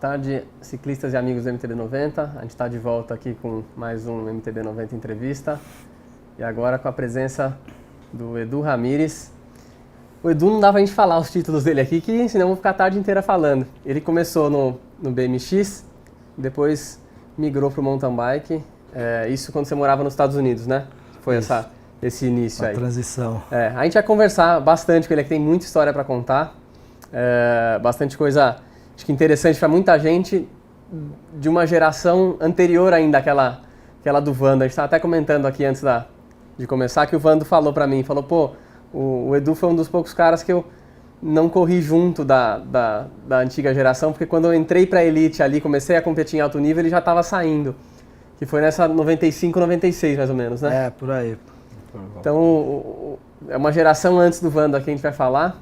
tarde, ciclistas e amigos do MTB90. A gente está de volta aqui com mais um MTB90 Entrevista. E agora com a presença do Edu Ramires. O Edu não dá pra gente falar os títulos dele aqui, que senão eu vou ficar a tarde inteira falando. Ele começou no BMX, depois migrou pro mountain bike. Isso quando você morava nos Estados Unidos, né? Foi esse início aí. A transição. A gente vai conversar bastante com ele, que tem muita história para contar. Bastante coisa, acho que interessante para muita gente de uma geração anterior ainda àquela do Vando. A gente estava até comentando aqui antes de começar que o Vando falou para mim, falou, pô, o Edu foi um dos poucos caras que eu não corri junto da antiga geração, porque quando eu entrei para a Elite ali, comecei a competir em alto nível, ele já estava saindo. Que foi nessa 95, 96 mais ou menos, né? Por aí. Então, é uma geração antes do Vando aqui, a gente vai falar.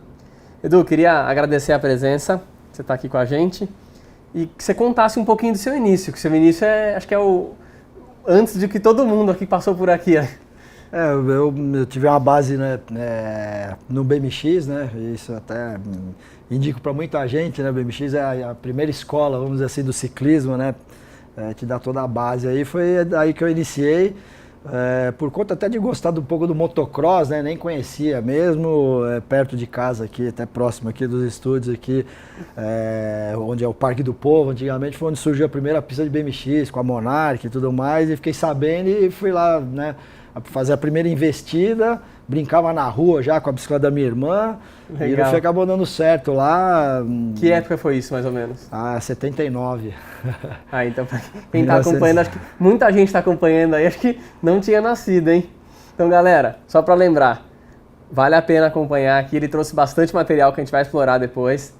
Edu, queria agradecer a presença, você está aqui com a gente, e que você contasse um pouquinho do seu início, que o seu início acho que é antes de que todo mundo aqui passou por aqui. Eu tive uma base, né, no BMX, né, isso até indico para muita gente, né, o BMX é a primeira escola, vamos dizer assim, do ciclismo, né, te dá toda a base aí, foi aí que eu iniciei. Por conta até de gostar um pouco do motocross, né? Nem conhecia mesmo, perto de casa aqui, até próximo aqui dos estúdios aqui, onde é o Parque do Povo, antigamente foi onde surgiu a primeira pista de BMX, com a Monarch e tudo mais, e fiquei sabendo e fui lá, né, fazer a primeira investida, brincava na rua já com a bicicleta da minha irmã. Legal. E no fim acabou dando certo lá. Que época foi isso, mais ou menos? 79. Então pra quem está acompanhando, acho que muita gente está acompanhando aí, acho que não tinha nascido, hein? Então galera, só para lembrar, vale a pena acompanhar aqui, ele trouxe bastante material que a gente vai explorar depois.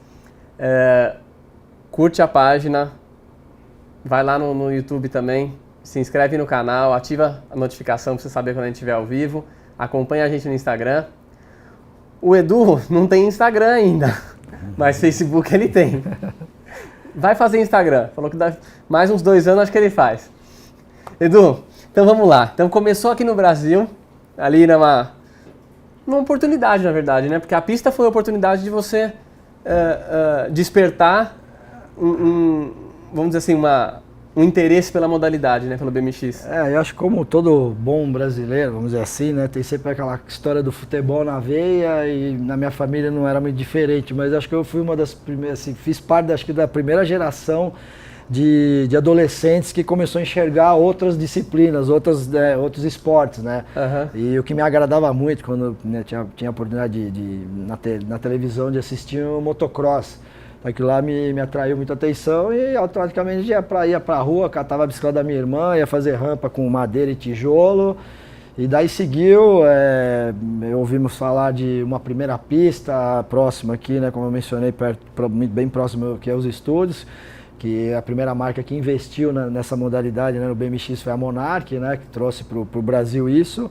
Curte a página, vai lá no YouTube também, se inscreve no canal, ativa a notificação para você saber quando a gente estiver ao vivo, acompanha a gente no Instagram. O Edu não tem Instagram ainda, mas Facebook ele tem. Vai fazer Instagram, falou que dá mais uns 2 anos, acho que ele faz. Edu, então vamos lá. Então começou aqui no Brasil, ali numa oportunidade, na verdade, né? Porque a pista foi a oportunidade de você despertar vamos dizer assim, um interesse pela modalidade, né, pelo BMX. Eu acho que como todo bom brasileiro, vamos dizer assim, né, tem sempre aquela história do futebol na veia e na minha família não era muito diferente, mas acho que eu fui uma das primeiras, assim, fiz parte, acho que da primeira geração de adolescentes que começou a enxergar outras disciplinas, outros esportes, né? Uhum. E o que me agradava muito quando, né, tinha a oportunidade na televisão de assistir o motocross. Aquilo lá me atraiu muita atenção e automaticamente ia pra rua, catava a bicicleta da minha irmã, ia fazer rampa com madeira e tijolo. E daí seguiu, ouvimos falar de uma primeira pista próxima aqui, né, como eu mencionei, bem próximo que é os estúdios, que a primeira marca que investiu nessa modalidade, né, no BMX foi a Monarch, né, que trouxe pro Brasil isso.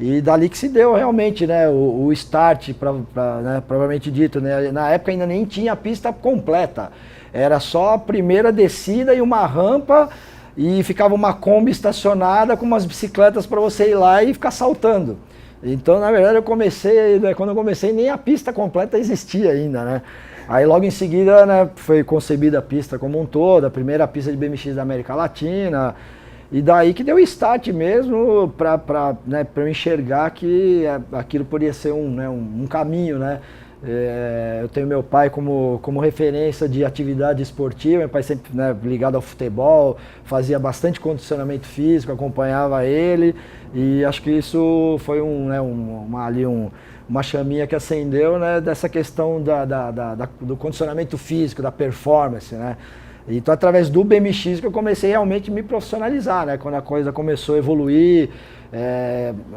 E dali que se deu realmente, né, o start, né, provavelmente dito, né, na época ainda nem tinha a pista completa, era só a primeira descida e uma rampa e ficava uma Kombi estacionada com umas bicicletas para você ir lá e ficar saltando. Então, na verdade, quando eu comecei nem a pista completa existia ainda, né. Aí logo em seguida, né, foi concebida a pista como um todo, a primeira pista de BMX da América Latina. E daí que deu o start mesmo para eu enxergar que aquilo poderia ser um caminho, né? Eu tenho meu pai como referência de atividade esportiva, meu pai sempre, né, ligado ao futebol, fazia bastante condicionamento físico, acompanhava ele e acho que isso foi uma chaminha que acendeu, né, dessa questão do condicionamento físico, da performance, né? Então, através do BMX que eu comecei realmente a me profissionalizar, né? Quando a coisa começou a evoluir,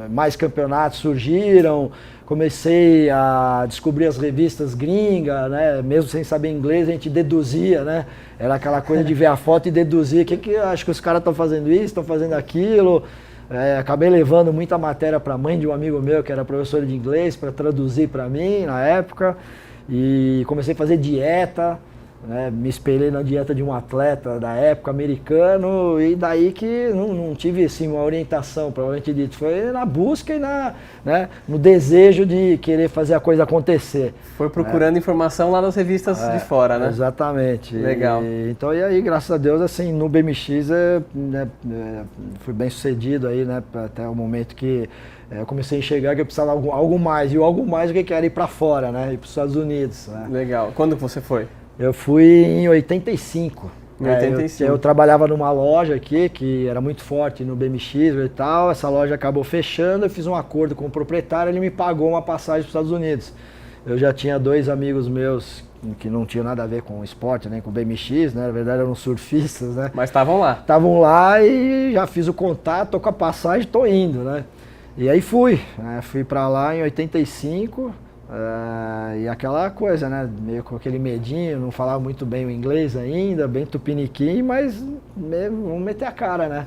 mais campeonatos surgiram, comecei a descobrir as revistas gringas, né? Mesmo sem saber inglês, a gente deduzia, né? Era aquela coisa de ver a foto e deduzir, acho que os caras estão fazendo isso, estão fazendo aquilo. Acabei levando muita matéria para a mãe de um amigo meu, que era professor de inglês, para traduzir para mim na época. E comecei a fazer dieta. né? Me espelhei na dieta de um atleta da época, americano, e daí que não tive assim, uma orientação, provavelmente dito. Foi na busca e né, no desejo de querer fazer a coisa acontecer. Foi procurando informação lá nas revistas de fora, né? Exatamente. Legal. Então, e aí, graças a Deus, assim, no BMX fui bem sucedido aí, né? Até o momento que eu comecei a enxergar que eu precisava de algo mais. E o algo mais que era ir para fora, né? Ir para os Estados Unidos. Né? Legal. Quando que você foi? Eu fui em 85. Em 85. Eu trabalhava numa loja aqui, que era muito forte no BMX e tal. Essa loja acabou fechando, eu fiz um acordo com o proprietário, ele me pagou uma passagem para os Estados Unidos. Eu já tinha 2 amigos meus que não tinham nada a ver com esporte, nem com BMX, né? Na verdade eram surfistas, né? Mas estavam lá. Estavam lá e já fiz o contato, tô com a passagem, tô indo, né? E aí fui para lá em 85. E aquela coisa, né, meio com aquele medinho, não falava muito bem o inglês ainda, bem tupiniquim, mas vamos meter a cara, né.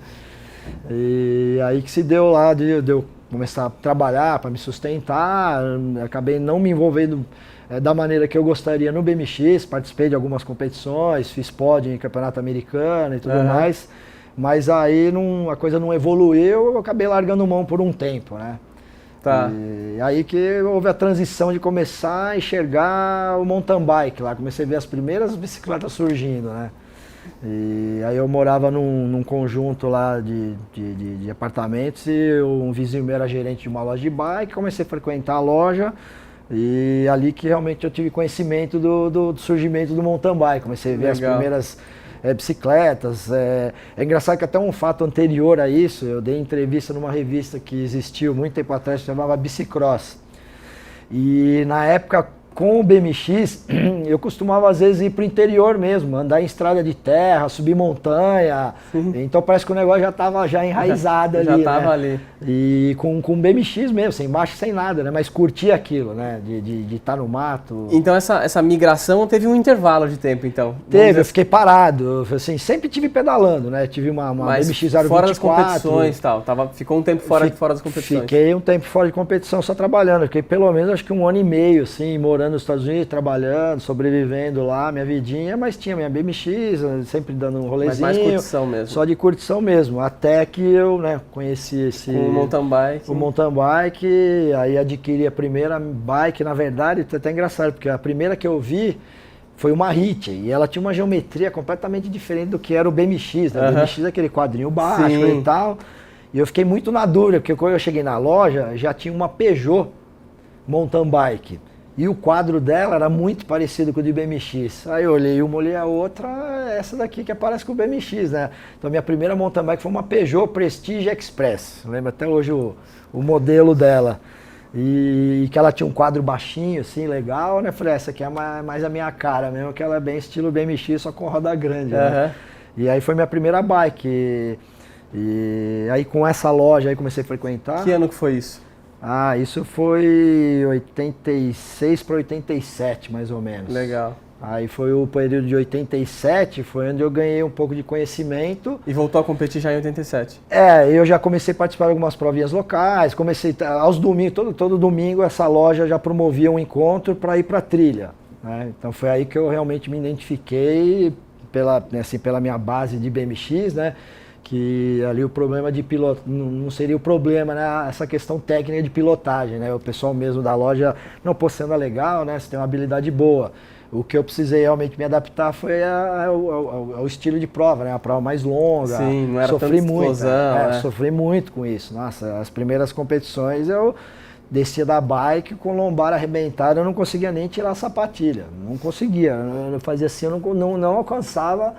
E aí que se deu lá de eu começar a trabalhar para me sustentar, acabei não me envolvendo da maneira que eu gostaria no BMX, participei de algumas competições, fiz pódio em campeonato americano e tudo mais, mas aí a coisa não evoluiu, eu acabei largando mão por um tempo, né. Tá. E aí que houve a transição de começar a enxergar o mountain bike lá, comecei a ver as primeiras bicicletas surgindo, né? E aí eu morava num conjunto lá de apartamentos e um vizinho meu era gerente de uma loja de bike, comecei a frequentar a loja e ali que realmente eu tive conhecimento do surgimento do mountain bike, comecei a ver as primeiras bicicletas. É engraçado que até um fato anterior a isso, eu dei entrevista numa revista que existiu muito tempo atrás, que se chamava Bicicross. E na época, com o BMX, eu costumava às vezes ir para o interior mesmo, andar em estrada de terra, subir montanha. Então parece que o negócio já estava enraizado ali. Já estava ali. E com BMX mesmo, sem marcha, sem nada, né? Mas curtir aquilo, né? De estar no mato. Então essa migração teve um intervalo de tempo, então? Teve, eu fiquei parado. Assim, sempre tive pedalando, né? Tive uma BMX 024. Fora das competições e tal? Ficou um tempo fora das competições? Fiquei um tempo fora de competição só trabalhando. Fiquei pelo menos acho que 1 ano e meio, assim, morando nos Estados Unidos, trabalhando, sobrevivendo lá, minha vidinha, mas tinha minha BMX, sempre dando um rolezinho. Mas mais curtição mesmo. Só de curtição mesmo, até que eu, né, conheci o mountain bike. O mountain bike, aí adquiri a primeira bike, na verdade, é até engraçado, porque a primeira que eu vi foi uma Hit, e ela tinha uma geometria completamente diferente do que era o BMX, né? O BMX é aquele quadrinho baixo e tal, e eu fiquei muito na dúvida, porque quando eu cheguei na loja, já tinha uma Peugeot mountain bike. E o quadro dela era muito parecido com o de BMX. Aí eu olhei uma, olhei a outra, essa daqui que aparece com o BMX, né? Então minha primeira mountain bike foi uma Peugeot Prestige Express. Eu lembro até hoje o modelo dela. E que ela tinha um quadro baixinho, assim, legal, né? Falei, essa aqui é mais a minha cara mesmo, que ela é bem estilo BMX, só com roda grande, né? E aí foi minha primeira bike. E aí com essa loja aí comecei a frequentar. Que ano que foi isso? Isso foi 86 para 87, mais ou menos. Legal. Aí foi o período de 87, foi onde eu ganhei um pouco de conhecimento. E voltou a competir já em 87? Eu já comecei a participar de algumas provinhas locais, comecei aos domingos, todo domingo essa loja já promovia um encontro para ir para trilha, né? Então foi aí que eu realmente me identifiquei pela minha base de BMX, né? Que ali o problema de piloto não seria o problema, né? Essa questão técnica de pilotagem, né? O pessoal mesmo da loja, não, pô, você anda legal, né? Você tem uma habilidade boa. O que eu precisei realmente me adaptar foi ao estilo de prova, né? A prova mais longa. Sim, não era sofri tanta muito, explosão, né? Sofri muito com isso. Nossa, as primeiras competições eu descia da bike com lombar arrebentada, eu não conseguia nem tirar a sapatilha. Não conseguia. Eu fazia assim, eu não alcançava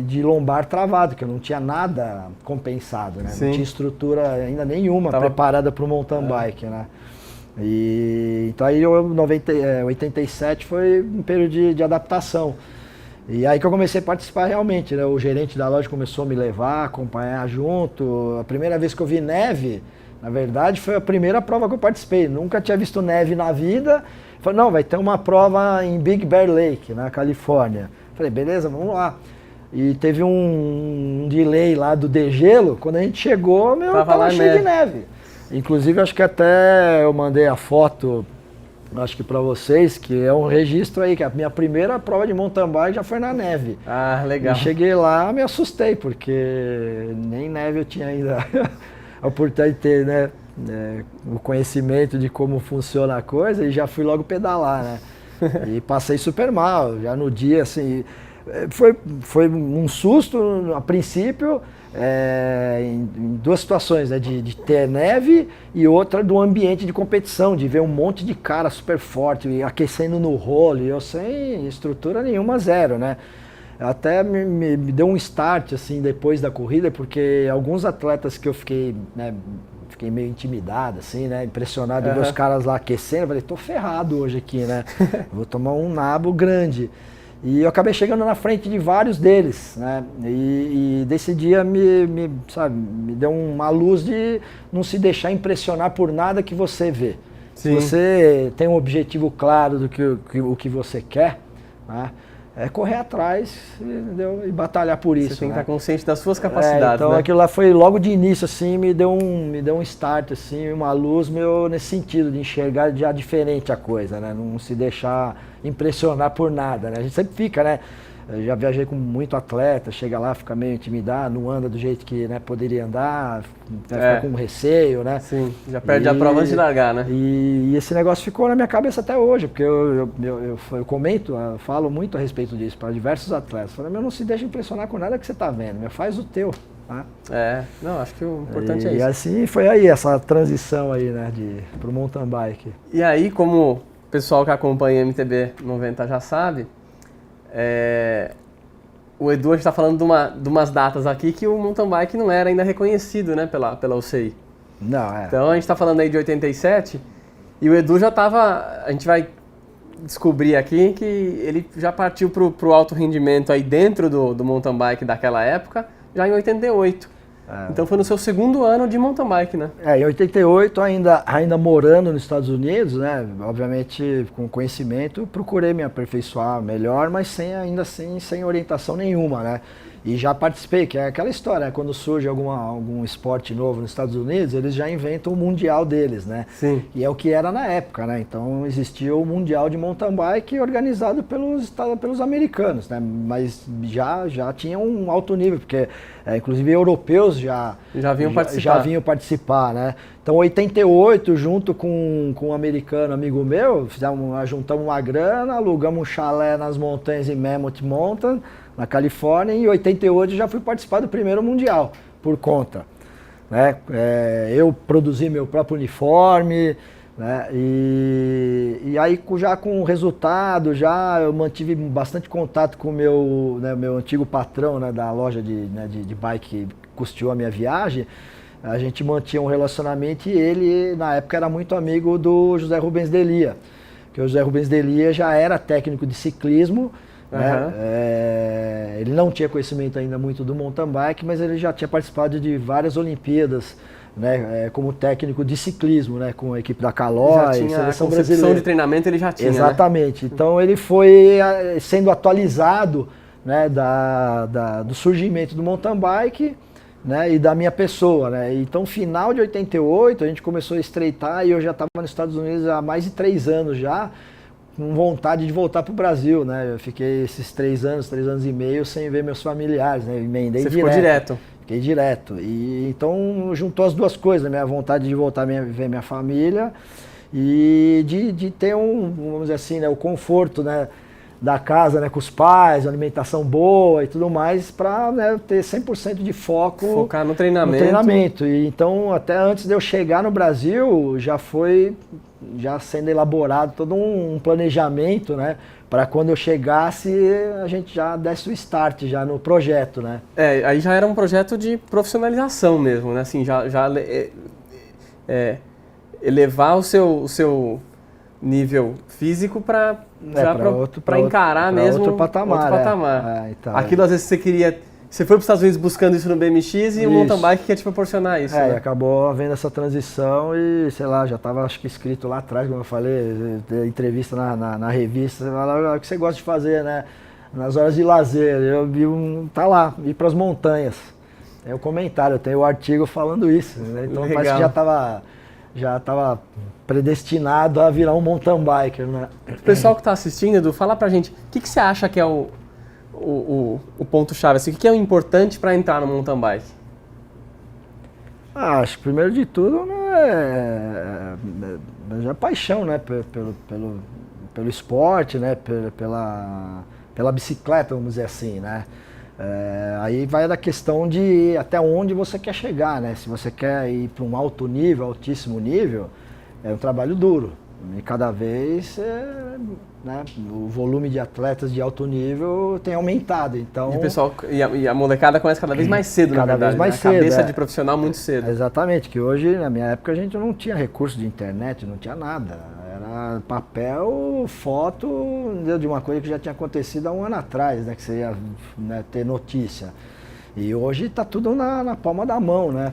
de lombar travado, que eu não tinha nada compensado, né? Não tinha estrutura ainda nenhuma preparada para o mountain bike, né? Então aí 87 foi um período de adaptação. E aí que eu comecei a participar realmente, né? O gerente da loja começou a me levar, acompanhar junto. A primeira vez que eu vi neve, na verdade, foi a primeira prova que eu participei. Nunca tinha visto neve na vida. Falei, não, vai ter uma prova em Big Bear Lake, na Califórnia. Falei, beleza, vamos lá. E teve um delay lá do degelo, quando a gente chegou, tava cheio de neve. Inclusive, acho que até eu mandei a foto acho que para vocês, que é um registro aí, que a minha primeira prova de mountain bike já foi na neve. Ah, legal. E cheguei lá, me assustei, porque nem neve eu tinha ainda a oportunidade de ter, né, o conhecimento de como funciona a coisa, e já fui logo pedalar, né? E passei super mal, já no dia, assim, foi um susto a princípio, em duas situações, né, de ter neve e outra do ambiente de competição, de ver um monte de cara super forte, e aquecendo no rolo, e eu sem estrutura nenhuma, zero, né? Até me deu um start, assim, depois da corrida, porque alguns atletas que eu fiquei, né, fiquei meio intimidado, assim, né, impressionado de ver os caras lá aquecendo, eu falei, tô ferrado hoje aqui, né, vou tomar um nabo grande. E eu acabei chegando na frente de vários deles, né, e desse dia sabe, me deu uma luz de não se deixar impressionar por nada que você vê. Sim. Se você tem um objetivo claro do que você quer, né, é correr atrás, entendeu? E batalhar por isso. Você tem que estar consciente das suas capacidades, então, né? Aquilo lá foi logo de início, assim, me deu um start, assim, uma luz meu nesse sentido, de enxergar já diferente a coisa, né? Não se deixar impressionar por nada, né? A gente sempre fica, né? Eu já viajei com muito atleta, chega lá, fica meio intimidado, não anda do jeito que, né, poderia andar, fica com receio, né? Sim, já perde a prova antes de largar, né? E esse negócio ficou na minha cabeça até hoje, porque eu comento, eu falo muito a respeito disso para diversos atletas. Falei, não se deixa impressionar com nada que você está vendo, faz o teu. Tá? Não, acho que o importante é isso. E assim foi aí, essa transição aí, né, pro mountain bike. E aí, como o pessoal que acompanha MTB 90 já sabe, o Edu, a gente está falando de umas datas aqui que o mountain bike não era ainda reconhecido, né, pela UCI. Não, Então a gente está falando aí de 87 e o Edu já estava, a gente vai descobrir aqui que ele já partiu pro alto rendimento aí dentro do mountain bike daquela época, já em 88. Então foi no seu segundo ano de mountain bike, né? Em 88, ainda morando nos Estados Unidos, né? Obviamente com conhecimento, procurei me aperfeiçoar melhor, mas ainda assim sem orientação nenhuma, né? E já participei, que é aquela história, né? Quando surge algum esporte novo nos Estados Unidos, eles já inventam o mundial deles, né? Sim. E é o que era na época, né? Então existia o mundial de mountain bike organizado pelos americanos, né? Mas já tinha um alto nível, porque inclusive europeus já vinham participar, né? Então 88, junto com um americano amigo meu, juntamos uma grana, alugamos um chalé nas montanhas em Mammoth Mountain, na Califórnia, e em 88 já fui participar do primeiro mundial, por conta. Né? Eu produzi meu próprio uniforme, né? E aí já com o resultado, eu mantive bastante contato com o meu antigo patrão, né, da loja de bike que custeou a minha viagem. A gente mantinha um relacionamento e ele, na época, era muito amigo do José Rubens Delia, porque o José Rubens Delia já era técnico de ciclismo. Né? Ele não tinha conhecimento ainda muito do mountain bike, mas ele já tinha participado de várias Olimpíadas, né? Como técnico de ciclismo, né? Com a equipe da Calói, seleção brasileira. De treinamento ele já tinha. Exatamente. Né? Então ele foi sendo atualizado, né? Do surgimento do mountain bike, né? E da minha pessoa, né? Então, final de 88, a gente começou a estreitar e eu já estava nos Estados Unidos há mais de 3 anos já, com vontade de voltar para o Brasil, né? Eu fiquei esses 3 anos e meio sem ver meus familiares, né? Eu emendei direto. Você ficou direto? Fiquei direto. E então juntou as duas coisas, a minha vontade de voltar a ver minha família e de ter vamos dizer assim, né? O conforto, né? Da casa, né? Com os pais, alimentação boa e tudo mais, para, né, ter 100% de foco. Focar no treinamento. E então, até antes de eu chegar no Brasil, já sendo elaborado todo um planejamento, né? Para quando eu chegasse, a gente já desse o start já no projeto, né? Aí já era um projeto de profissionalização mesmo, né? Assim, já elevar o seu nível físico para encarar mesmo outro patamar. Então, aquilo às vezes você foi para os Estados Unidos buscando isso no BMX e o mountain bike quer te proporcionar isso. Né? E acabou havendo essa transição e, sei lá, já estava acho que escrito lá atrás, como eu falei, entrevista na revista, você fala, o que você gosta de fazer, né? Nas horas de lazer, eu vi tá lá, ir para as montanhas. Tem o comentário, tem o artigo falando isso, né? Então parece que já estava predestinado a virar um mountain biker, né? O pessoal que está assistindo, Edu, fala pra gente, o que você acha que é o ponto-chave, assim, o que é o importante para entrar no mountain bike? Acho que primeiro de tudo é paixão, né? Pelo esporte, né? Pela bicicleta, vamos dizer assim, né? Aí vai da questão de até onde você quer chegar, né? Se você quer ir para um alto nível, altíssimo nível, é um trabalho duro. E cada vez né, o volume de atletas de alto nível tem aumentado. Então, e o pessoal, e a molecada começa cada vez mais cedo, na verdade. Cada vez mais né? cedo. A cabeça de profissional muito cedo. Exatamente, que hoje, na minha época, a gente não tinha recurso de internet, não tinha nada. Era papel, foto de uma coisa que já tinha acontecido há um ano atrás, né? Que você ia, né, ter notícia. E hoje está tudo na palma da mão, né?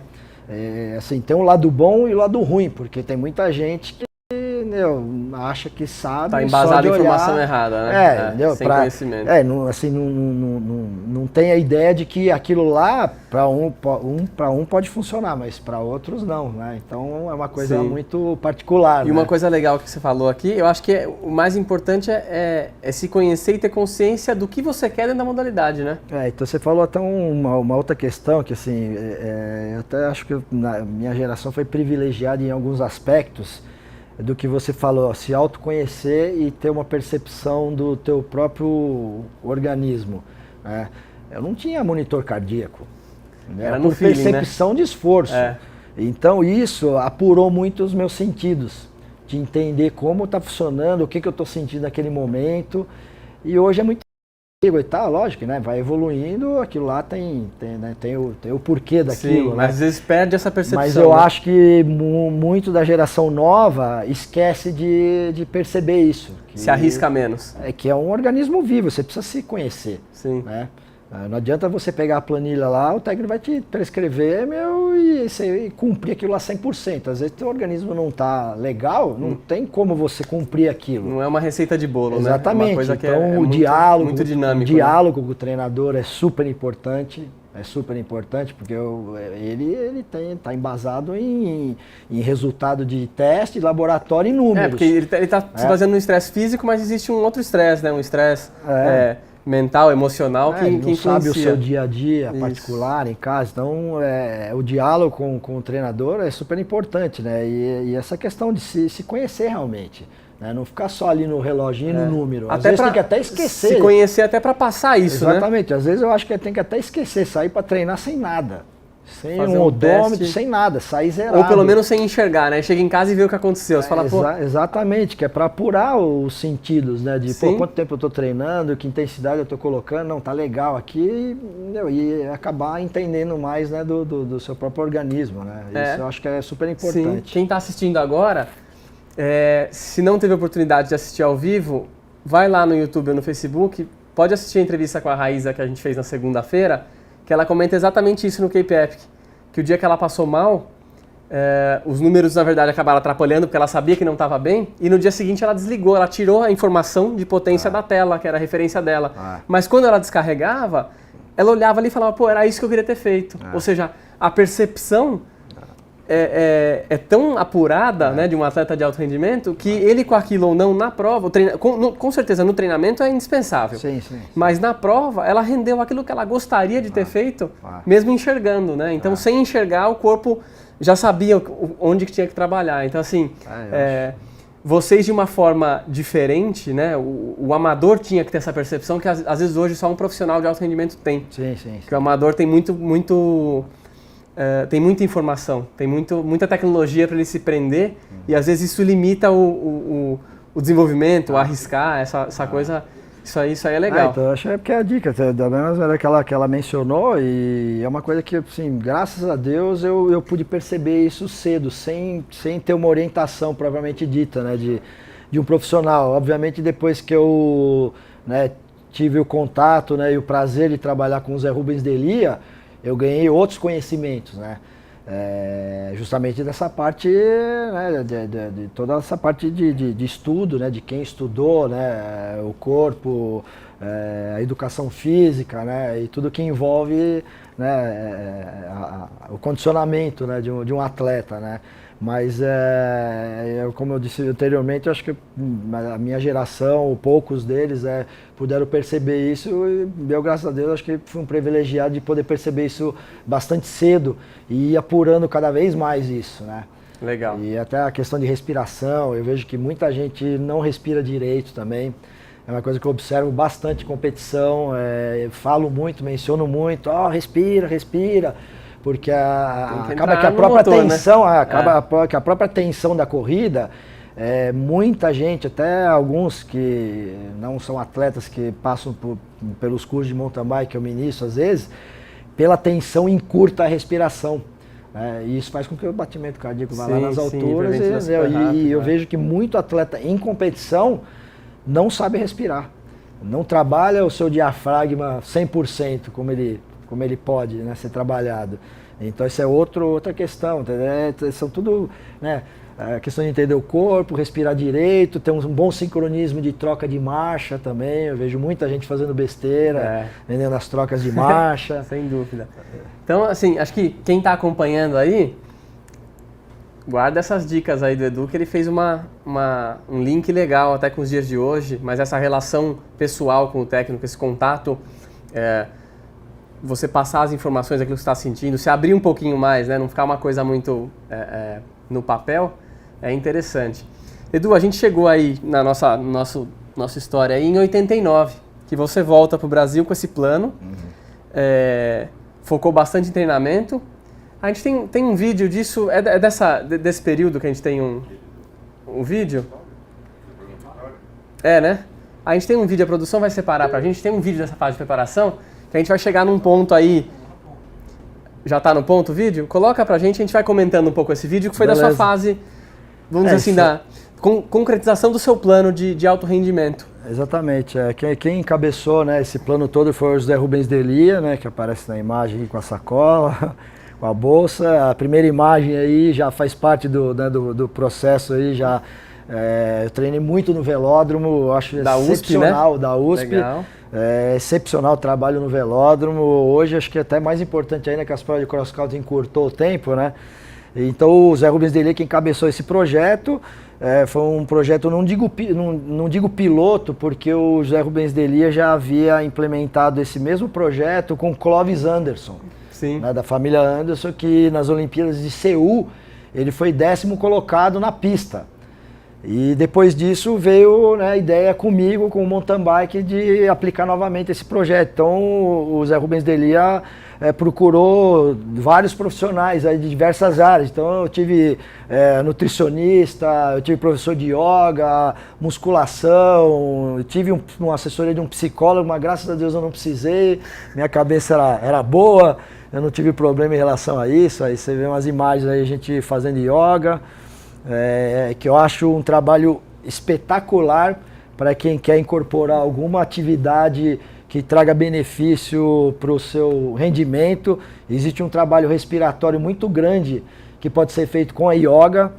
Assim, tem um lado bom e o lado ruim, porque tem muita gente que acha que sabe. Está embasado em informação errada, né? Entendeu? Sem conhecimento. Não tem a ideia de que aquilo lá, para um pode funcionar, mas para outros não, né? Então é uma coisa muito particular. E uma coisa legal que você falou aqui, eu acho que o mais importante é se conhecer e ter consciência do que você quer dentro da modalidade, né? Então você falou até uma outra questão que, assim, eu até acho que a minha geração foi privilegiada em alguns aspectos, do que você falou, se autoconhecer e ter uma percepção do teu próprio organismo, né? Eu não tinha monitor cardíaco, né? Era Por no feeling, percepção, né? De esforço. Então isso apurou muito os meus sentidos, de entender como está funcionando, o que eu estou sentindo naquele momento, e hoje é muito e tá, lógico, né? Vai evoluindo, aquilo lá tem o porquê daquilo. Sim, né? mas às vezes perde essa percepção. Mas eu acho que muito da geração nova esquece de perceber isso. Se arrisca menos. Que é um organismo vivo, você precisa se conhecer. Sim. Né? Não adianta você pegar a planilha lá, o técnico vai te prescrever, e você cumprir aquilo lá 100%. Às vezes o teu organismo não está legal, não tem como você cumprir aquilo. Não é uma receita de bolo, exatamente. Né? É uma coisa que então o diálogo, muito dinâmico. O diálogo com o treinador é super importante. É super importante porque ele está embasado em resultado de teste, laboratório e números. Porque ele está se baseando no estresse físico, mas existe um outro estresse, né? Um estresse mental, emocional, que não sabe o seu dia a dia particular Isso. em casa. Então, o diálogo com o treinador é super importante, né? E essa questão de se conhecer realmente. Né? Não ficar só ali no reloginho e no número. Às vezes tem que até esquecer. Se conhecer até para passar isso, exatamente. Né? Às vezes eu acho que tem que até esquecer, sair para treinar sem nada. Sem fazer um odômetro, sem nada, sair zerado. Ou pelo menos sem enxergar, né? Chega em casa e vê o que aconteceu. Você fala, exatamente, que é para apurar os sentidos, né? De quanto tempo eu estou treinando, que intensidade eu estou colocando, não, tá legal aqui, e acabar entendendo mais, né, do seu próprio organismo, né? Isso eu acho que é super importante. Sim. Quem está assistindo agora, se não teve oportunidade de assistir ao vivo, vai lá no YouTube ou no Facebook, pode assistir a entrevista com a Raíza que a gente fez na segunda-feira, que ela comenta exatamente isso no Cape Epic, que o dia que ela passou mal, os números na verdade acabaram atrapalhando porque ela sabia que não estava bem, e no dia seguinte ela desligou, ela tirou a informação de potência da tela, que era a referência dela. Mas quando ela descarregava, ela olhava ali e falava, era isso que eu queria ter feito. Ou seja, a percepção é tão apurada, né, de um atleta de alto rendimento, que ele com aquilo ou não na prova, com certeza no treinamento é indispensável, sim. Mas na prova ela rendeu aquilo que ela gostaria de ter feito, mesmo enxergando, né? Então sem enxergar o corpo já sabia onde que tinha que trabalhar. Então assim, vocês de uma forma diferente, né? O amador tinha que ter essa percepção que às vezes hoje só um profissional de alto rendimento tem. Sim. Que o amador tem tem muita informação, tem muita tecnologia para ele se prender e às vezes isso limita o desenvolvimento, o arriscar, essa coisa, isso aí é legal. Então eu acho que é a dica, da mesma maneira que ela mencionou, e é uma coisa que, assim, graças a Deus eu pude perceber isso cedo, sem ter uma orientação propriamente dita, né, de um profissional. Obviamente depois que eu, né, tive o contato, né, e o prazer de trabalhar com o Zé Rubens Delia, eu ganhei outros conhecimentos, né? Justamente dessa parte, né, de toda essa parte de estudo, né, de quem estudou, né, o corpo, a educação física, né, e tudo que envolve né, o condicionamento, né, de um atleta, né? Mas, como eu disse anteriormente, eu acho que a minha geração, poucos deles, puderam perceber isso e eu, graças a Deus, acho que fui um privilegiado de poder perceber isso bastante cedo e ir apurando cada vez mais isso, né? Legal. E até a questão de respiração, eu vejo que muita gente não respira direito também. É uma coisa que eu observo bastante em competição, falo muito, menciono muito, respira, respira. Porque acaba que a própria tensão, né? Que a própria tensão da corrida, muita gente, até alguns que não são atletas que passam pelos cursos de mountain bike que eu ministro às vezes, pela tensão encurta a respiração. E isso faz com que o batimento cardíaco vá lá nas alturas. E eu vejo que muito atleta em competição não sabe respirar. Não trabalha o seu diafragma 100% como ele pode, né, ser trabalhado. Então isso é outra questão, são tudo, né, a questão de entender o corpo, respirar direito, ter um bom sincronismo de troca de marcha também. Eu vejo muita gente fazendo besteira, vendendo as trocas de marcha. Sem dúvida. Então, assim, acho que quem está acompanhando aí, guarda essas dicas aí do Edu, que ele fez um link legal até com os dias de hoje, mas essa relação pessoal com o técnico, esse contato, você passar as informações daquilo que você está sentindo, se abrir um pouquinho mais, né, não ficar uma coisa muito no papel, é interessante. Edu, a gente chegou aí na nossa história aí em 89, que você volta para o Brasil com esse plano, focou bastante em treinamento. A gente tem um vídeo disso, desse período que a gente tem um vídeo? Né? A gente tem um vídeo, a produção vai separar pra gente, tem um vídeo dessa fase de preparação, que a gente vai chegar num ponto aí. Já tá no ponto o vídeo? Coloca pra gente, a gente vai comentando um pouco esse vídeo, que foi da sua fase, vamos dizer assim, da concretização do seu plano de alto rendimento. Exatamente. Quem encabeçou, né, esse plano todo foi o José Rubens Delia, né, que aparece na imagem aí com a sacola, com a bolsa. A primeira imagem aí já faz parte do processo aí, já eu treinei muito no velódromo, acho da excepcional, USP, né? Da USP. Legal. Excepcional o trabalho no velódromo. Hoje acho que é até mais importante ainda que as provas de cross-country encurtou o tempo, né? Então o Zé Rubens Delia que encabeçou esse projeto. Foi um projeto, não digo piloto, porque o José Rubens Delia já havia implementado esse mesmo projeto com Clovis Anderson, né, da família Anderson, que nas Olimpíadas de Seul ele foi 10º colocado na pista. E depois disso veio, né, a ideia comigo, com o mountain bike, de aplicar novamente esse projeto. Então o Zé Rubens Delia procurou vários profissionais aí de diversas áreas. Então eu tive nutricionista, eu tive professor de yoga, musculação, eu tive uma assessoria de um psicólogo, mas graças a Deus eu não precisei, minha cabeça era boa, eu não tive problema em relação a isso. Aí você vê umas imagens aí, a gente fazendo yoga, que eu acho um trabalho espetacular para quem quer incorporar alguma atividade que traga benefício para o seu rendimento. Existe um trabalho respiratório muito grande que pode ser feito com a yoga.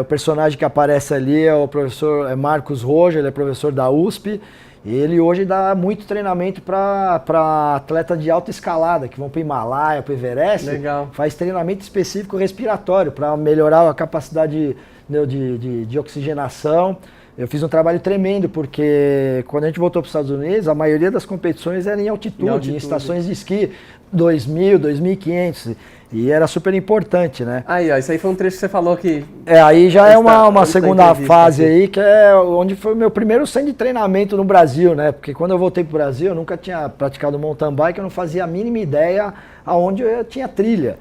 O personagem que aparece ali é o professor Marcos Roja, ele é professor da USP. Ele hoje dá muito treinamento para atletas de alta escalada, que vão para o Himalaia, para o Everest. Legal. Faz treinamento específico respiratório para melhorar a capacidade de oxigenação. Eu fiz um trabalho tremendo, porque quando a gente voltou para os Estados Unidos, a maioria das competições era em altitude, em estações de esqui, 2.000, 2.500, e era super importante, né? Aí, ó, isso aí foi um trecho que você falou que... aí já é uma segunda fase aí, que é onde foi o meu primeiro centro de treinamento no Brasil, né? Porque quando eu voltei para o Brasil, eu nunca tinha praticado mountain bike, eu não fazia a mínima ideia aonde eu tinha trilha.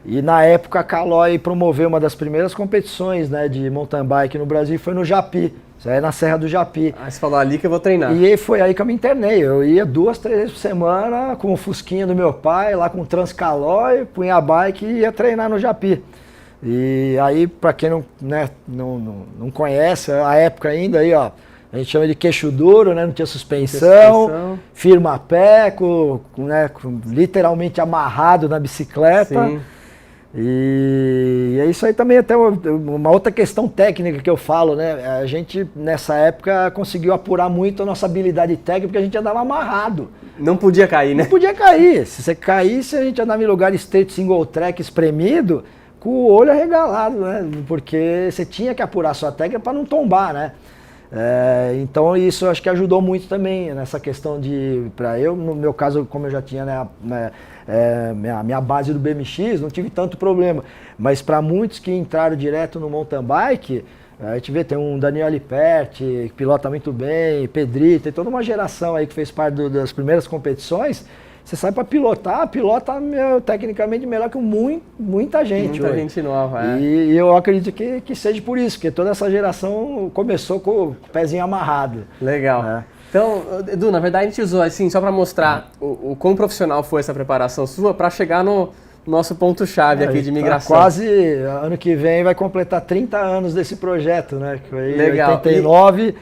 E na época a Caloi promoveu uma das primeiras competições, né, de mountain bike no Brasil, foi no Japi. Isso aí é na Serra do Japi. Você falou ali que eu vou treinar. E foi aí que eu me internei. Eu ia 2, 3 vezes por semana com o fusquinha do meu pai, lá com o Transcalói, punha a bike e ia treinar no Japi. E aí, para quem não conhece, a época ainda aí, ó, a gente chama de queixo duro, né? Não tinha suspensão. Firma pé, literalmente amarrado na bicicleta. Sim. E é isso aí também, até uma outra questão técnica que eu falo, né? A gente, nessa época, conseguiu apurar muito a nossa habilidade técnica, porque a gente andava amarrado. Não podia cair, né? Não podia cair. Se você caísse, a gente andava em lugar estreito, single track, espremido, com o olho arregalado, né? Porque você tinha que apurar a sua técnica para não tombar, né? Então isso eu acho que ajudou muito também nessa questão para eu, no meu caso, como eu já tinha, né, minha base do BMX, não tive tanto problema. Mas para muitos que entraram direto no mountain bike, a gente vê, tem um Daniel Liperti, que pilota muito bem, Pedrito, tem toda uma geração aí que fez parte das primeiras competições. Você sai para pilotar, pilota tecnicamente melhor que muita gente. Muita gente nova, E eu acredito que seja por isso, porque toda essa geração começou com o pezinho amarrado. Legal. Então, Edu, na verdade a gente usou assim, só para mostrar o quão profissional foi essa preparação sua para chegar no nosso ponto-chave aqui de migração. Quase, ano que vem vai completar 30 anos desse projeto, né? Que foi Legal. 89.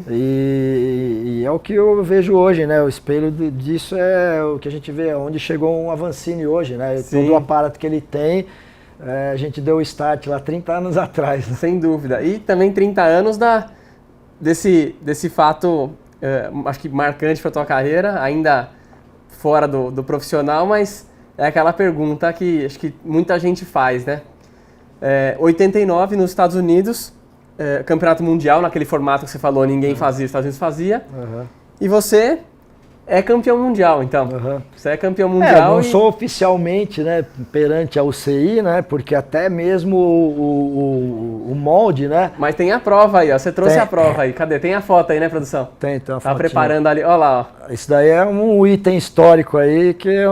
E é o que eu vejo hoje, né? O espelho disso é o que a gente vê, onde chegou um Avancini hoje, né? Sim. Todo o aparato que ele tem, a gente deu o start lá 30 anos atrás. Né? Sem dúvida. E também 30 anos desse fato, acho que marcante para a tua carreira, ainda fora do profissional, mas é aquela pergunta que acho que muita gente faz, né? 89 nos Estados Unidos, campeonato mundial, naquele formato que você falou, ninguém fazia, os Estados Unidos fazia. E você é campeão mundial, então. Você é campeão mundial. Não sou oficialmente, né, perante a UCI, né, porque até mesmo o molde, né. Mas tem a prova aí, ó. Você trouxe a prova aí. Cadê? Tem a foto aí, né, produção? Tem a foto. Tá preparando ali, ó lá, ó. Isso daí é um item histórico aí, que é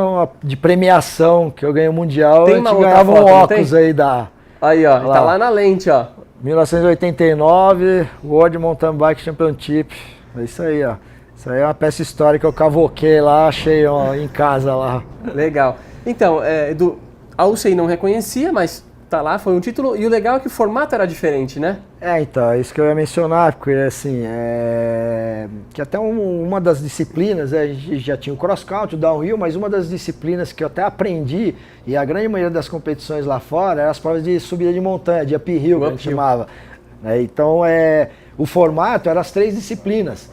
de premiação, que eu ganhei o mundial. Tem a gente uma ganhava outra foto, um óculos aí da... Aí, ó, tá lá na lente, ó. 1989, World Mountain Bike Championship. É isso aí, ó. Isso aí é uma peça histórica que eu cavoquei lá, achei ó, em casa lá. Legal. Então, Edu, a UCI não reconhecia, mas tá lá, foi um título. E o legal é que o formato era diferente, né? Então, é isso que eu ia mencionar, porque assim, que até uma das disciplinas, a gente já tinha o cross country, o downhill, mas uma das disciplinas que eu até aprendi, e a grande maioria das competições lá fora, eram as provas de subida de montanha, de uphill, que a gente chamava. Então, o formato era as 3 disciplinas.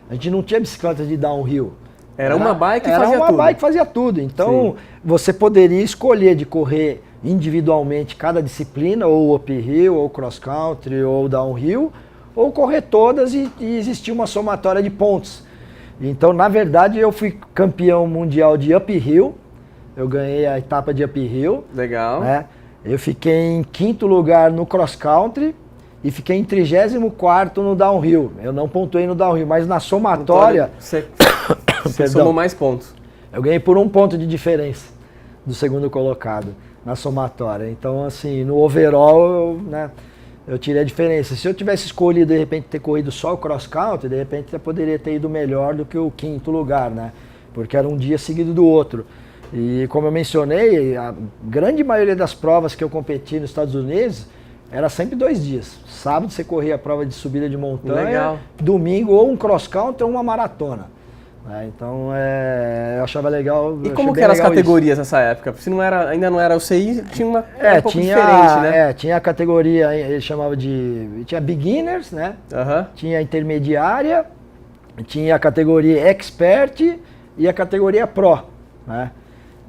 A gente não tinha bicicleta de downhill. Era uma bike que fazia tudo. Era uma bike que fazia tudo. Então, você poderia escolher de correr individualmente cada disciplina, ou uphill, ou cross country, ou downhill, ou correr todas e existia uma somatória de pontos. Então, na verdade, eu fui campeão mundial de uphill, eu ganhei a etapa de uphill. Legal. Né? Eu fiquei em 5º lugar no cross country e fiquei em 34º no downhill. Eu não pontuei no downhill, mas na somatória... Você somou mais pontos. Eu ganhei por 1 ponto de diferença do segundo colocado na somatória. Então, assim, no overall, eu tirei a diferença. Se eu tivesse escolhido, de repente, ter corrido só o cross country, de repente eu poderia ter ido melhor do que o 5º lugar, né? Porque era um dia seguido do outro. E como eu mencionei, a grande maioria das provas que eu competi nos Estados Unidos era sempre 2 dias. Sábado você corria a prova de subida de montanha, legal. Domingo ou um cross country ou uma maratona. Então, eu achava legal. E como que eram as categorias nessa época? Se ainda não era o CI, tinha uma um pouco diferente, né? Tinha a categoria, ele chamava de... Tinha beginners, né? Tinha a intermediária, tinha a categoria expert e a categoria pro, né?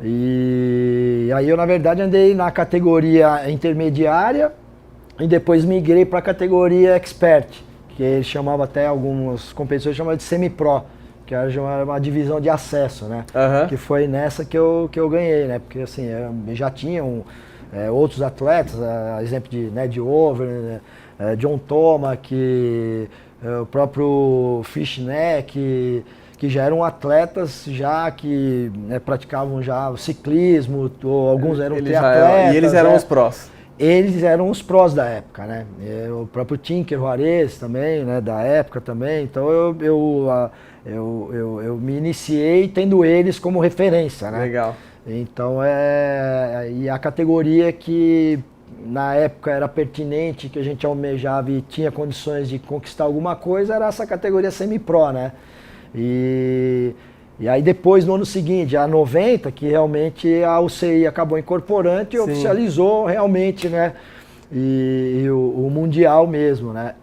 E aí eu, na verdade, andei na categoria intermediária e depois migrei para a categoria expert, que ele chamava até algumas competições, chamava de semi-pro, que era uma divisão de acesso, né? Que foi nessa que eu ganhei, né? Porque assim, já tinham outros atletas, exemplo de Ned Over, John Tomac, o próprio Fishneck, que já eram atletas já que praticavam já o ciclismo, ou alguns eram triatletas. E eles eram os prós. Eles eram os prós da época, né? O próprio Tinker Juarez também, né? Da época também. Então eu me iniciei tendo eles como referência, né? Legal. Então e a categoria que na época era pertinente, que a gente almejava e tinha condições de conquistar alguma coisa, era essa categoria semi-pro, né? E E aí depois, no ano seguinte, a 90, que realmente a UCI acabou incorporando e oficializou realmente, né? E o Mundial mesmo, né?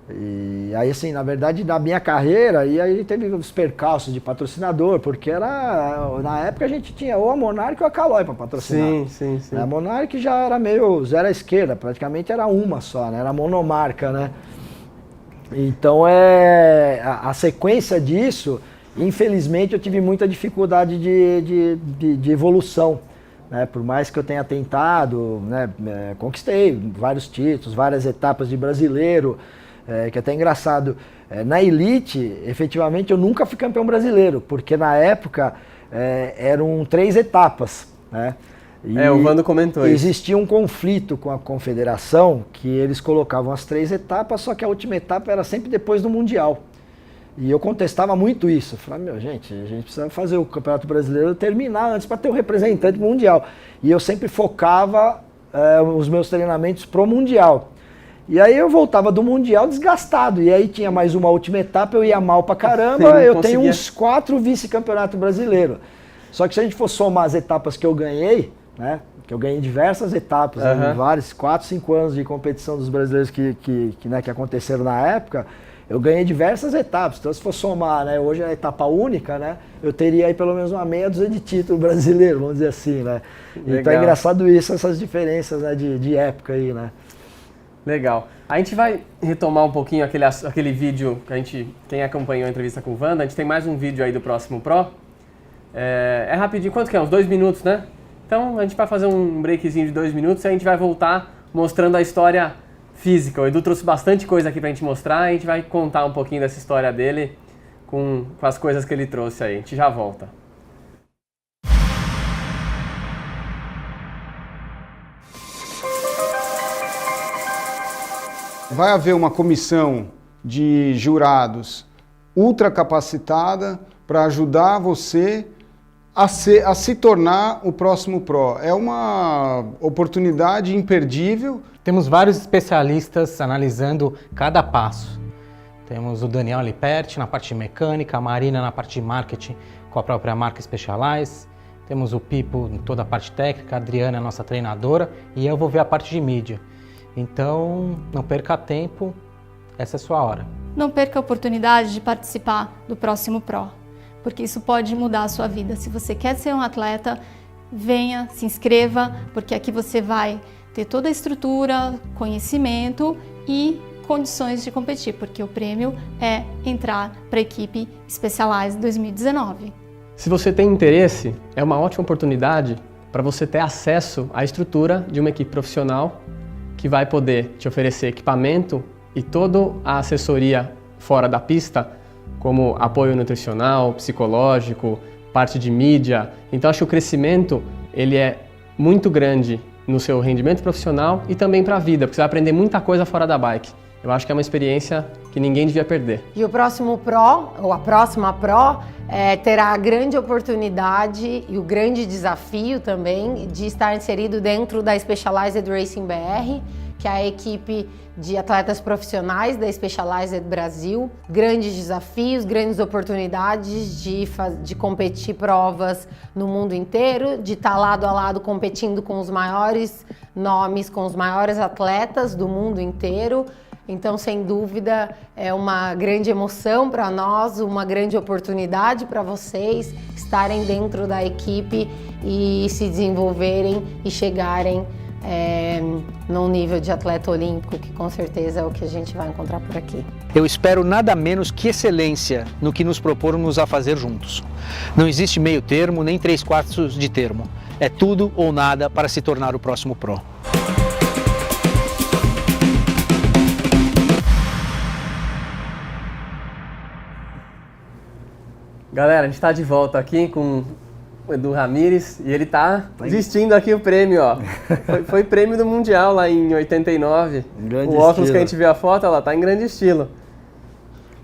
E aí, assim, na verdade, na minha carreira, e aí teve os percalços de patrocinador, porque na época a gente tinha ou a Monarch ou a Caloi para patrocinar. Sim. A Monarch já era meio zero à esquerda, praticamente era uma só, né? Era monomarca, né? Então, a sequência disso, infelizmente, eu tive muita dificuldade de evolução. Né? Por mais que eu tenha tentado, né? Conquistei vários títulos, várias etapas de brasileiro, que é até engraçado. Na elite, efetivamente, eu nunca fui campeão brasileiro, porque na época eram 3 etapas, né? O Vando comentou isso. Existia um conflito com a confederação, que eles colocavam as 3 etapas, só que a última etapa era sempre depois do Mundial. E eu contestava muito isso. Eu falava, gente, a gente precisa fazer o Campeonato Brasileiro terminar antes para ter um representante mundial. E eu sempre focava os meus treinamentos pro Mundial. E aí eu voltava do Mundial desgastado. E aí tinha mais uma última etapa, eu ia mal pra caramba. Eu tenho uns 4 vice-campeonatos brasileiros. Só que se a gente for somar as etapas que eu ganhei, né? Que eu ganhei diversas etapas, né, vários 4, 5 anos de competição dos brasileiros que aconteceram na época, eu ganhei diversas etapas. Então, se for somar, né, hoje é a etapa única, né, eu teria aí pelo menos uma meia dúzia de título brasileiro, vamos dizer assim, né. Legal. Então é engraçado isso, essas diferenças, né, de época aí, né. Legal. A gente vai retomar um pouquinho aquele vídeo que quem acompanhou a entrevista com o Wanda, a gente tem mais um vídeo aí do Próximo Pro. É rapidinho, quanto que é? Uns 2 minutos, né? Então a gente vai fazer um breakzinho de 2 minutos e a gente vai voltar mostrando a história física. O Edu trouxe bastante coisa aqui pra gente mostrar e a gente vai contar um pouquinho dessa história dele com as coisas que ele trouxe aí. A gente já volta. Vai haver uma comissão de jurados ultra capacitada para ajudar você a se tornar o próximo Pro. É uma oportunidade imperdível. Temos vários especialistas analisando cada passo. Temos o Daniel Liperti na parte de mecânica, a Marina na parte de marketing com a própria marca Specialized. Temos o Pipo em toda a parte técnica, a Adriana, a nossa treinadora, e eu vou ver a parte de mídia. Então, não perca tempo, essa é a sua hora. Não perca a oportunidade de participar do Próximo Pro, porque isso pode mudar a sua vida. Se você quer ser um atleta, venha, se inscreva, porque aqui você vai ter toda a estrutura, conhecimento e condições de competir, porque o prêmio é entrar para a equipe Specialized 2019. Se você tem interesse, é uma ótima oportunidade para você ter acesso à estrutura de uma equipe profissional que vai poder te oferecer equipamento e toda a assessoria fora da pista, como apoio nutricional, psicológico, parte de mídia. Então acho que o crescimento ele é muito grande no seu rendimento profissional e também para a vida, porque você vai aprender muita coisa fora da bike. Eu acho que é uma experiência que ninguém devia perder. E o próximo Pro, ou a próxima Pro, terá a grande oportunidade e o grande desafio também de estar inserido dentro da Specialized Racing BR, que é a equipe de atletas profissionais da Specialized Brasil. Grandes desafios, grandes oportunidades de competir provas no mundo inteiro, de estar lado a lado competindo com os maiores nomes, com os maiores atletas do mundo inteiro. Então, sem dúvida, é uma grande emoção para nós, uma grande oportunidade para vocês estarem dentro da equipe e se desenvolverem e chegarem num nível de atleta olímpico, que com certeza é o que a gente vai encontrar por aqui. Eu espero nada menos que excelência no que nos propormos a fazer juntos. Não existe meio termo, nem 3/4 de termo. É tudo ou nada para se tornar o próximo Pro. Galera, a gente está de volta aqui com o Edu Ramires e ele está vestindo aqui o prêmio, ó. Foi prêmio do Mundial lá em 89. O óculos que a gente viu a foto, ela tá em grande estilo.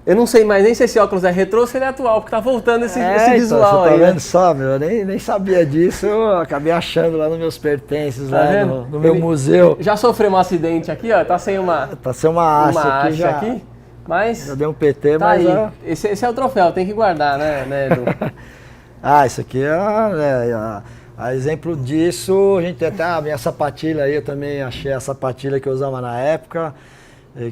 Eu não sei mais nem se esse óculos é retrô ou se ele é atual, porque tá voltando esse visual aí. Tá vendo só, meu? Eu nem sabia disso, eu acabei achando lá nos meus pertences, tá lá no meu museu. Já sofreu um acidente aqui, ó, tá sem uma haste aqui já. Aqui. Mas Já deu um PT, tá mas... aí. Esse é o troféu, tem que guardar, né, Edu? Isso aqui a exemplo disso, a gente tem até a minha sapatilha aí, eu também achei a sapatilha que eu usava na época,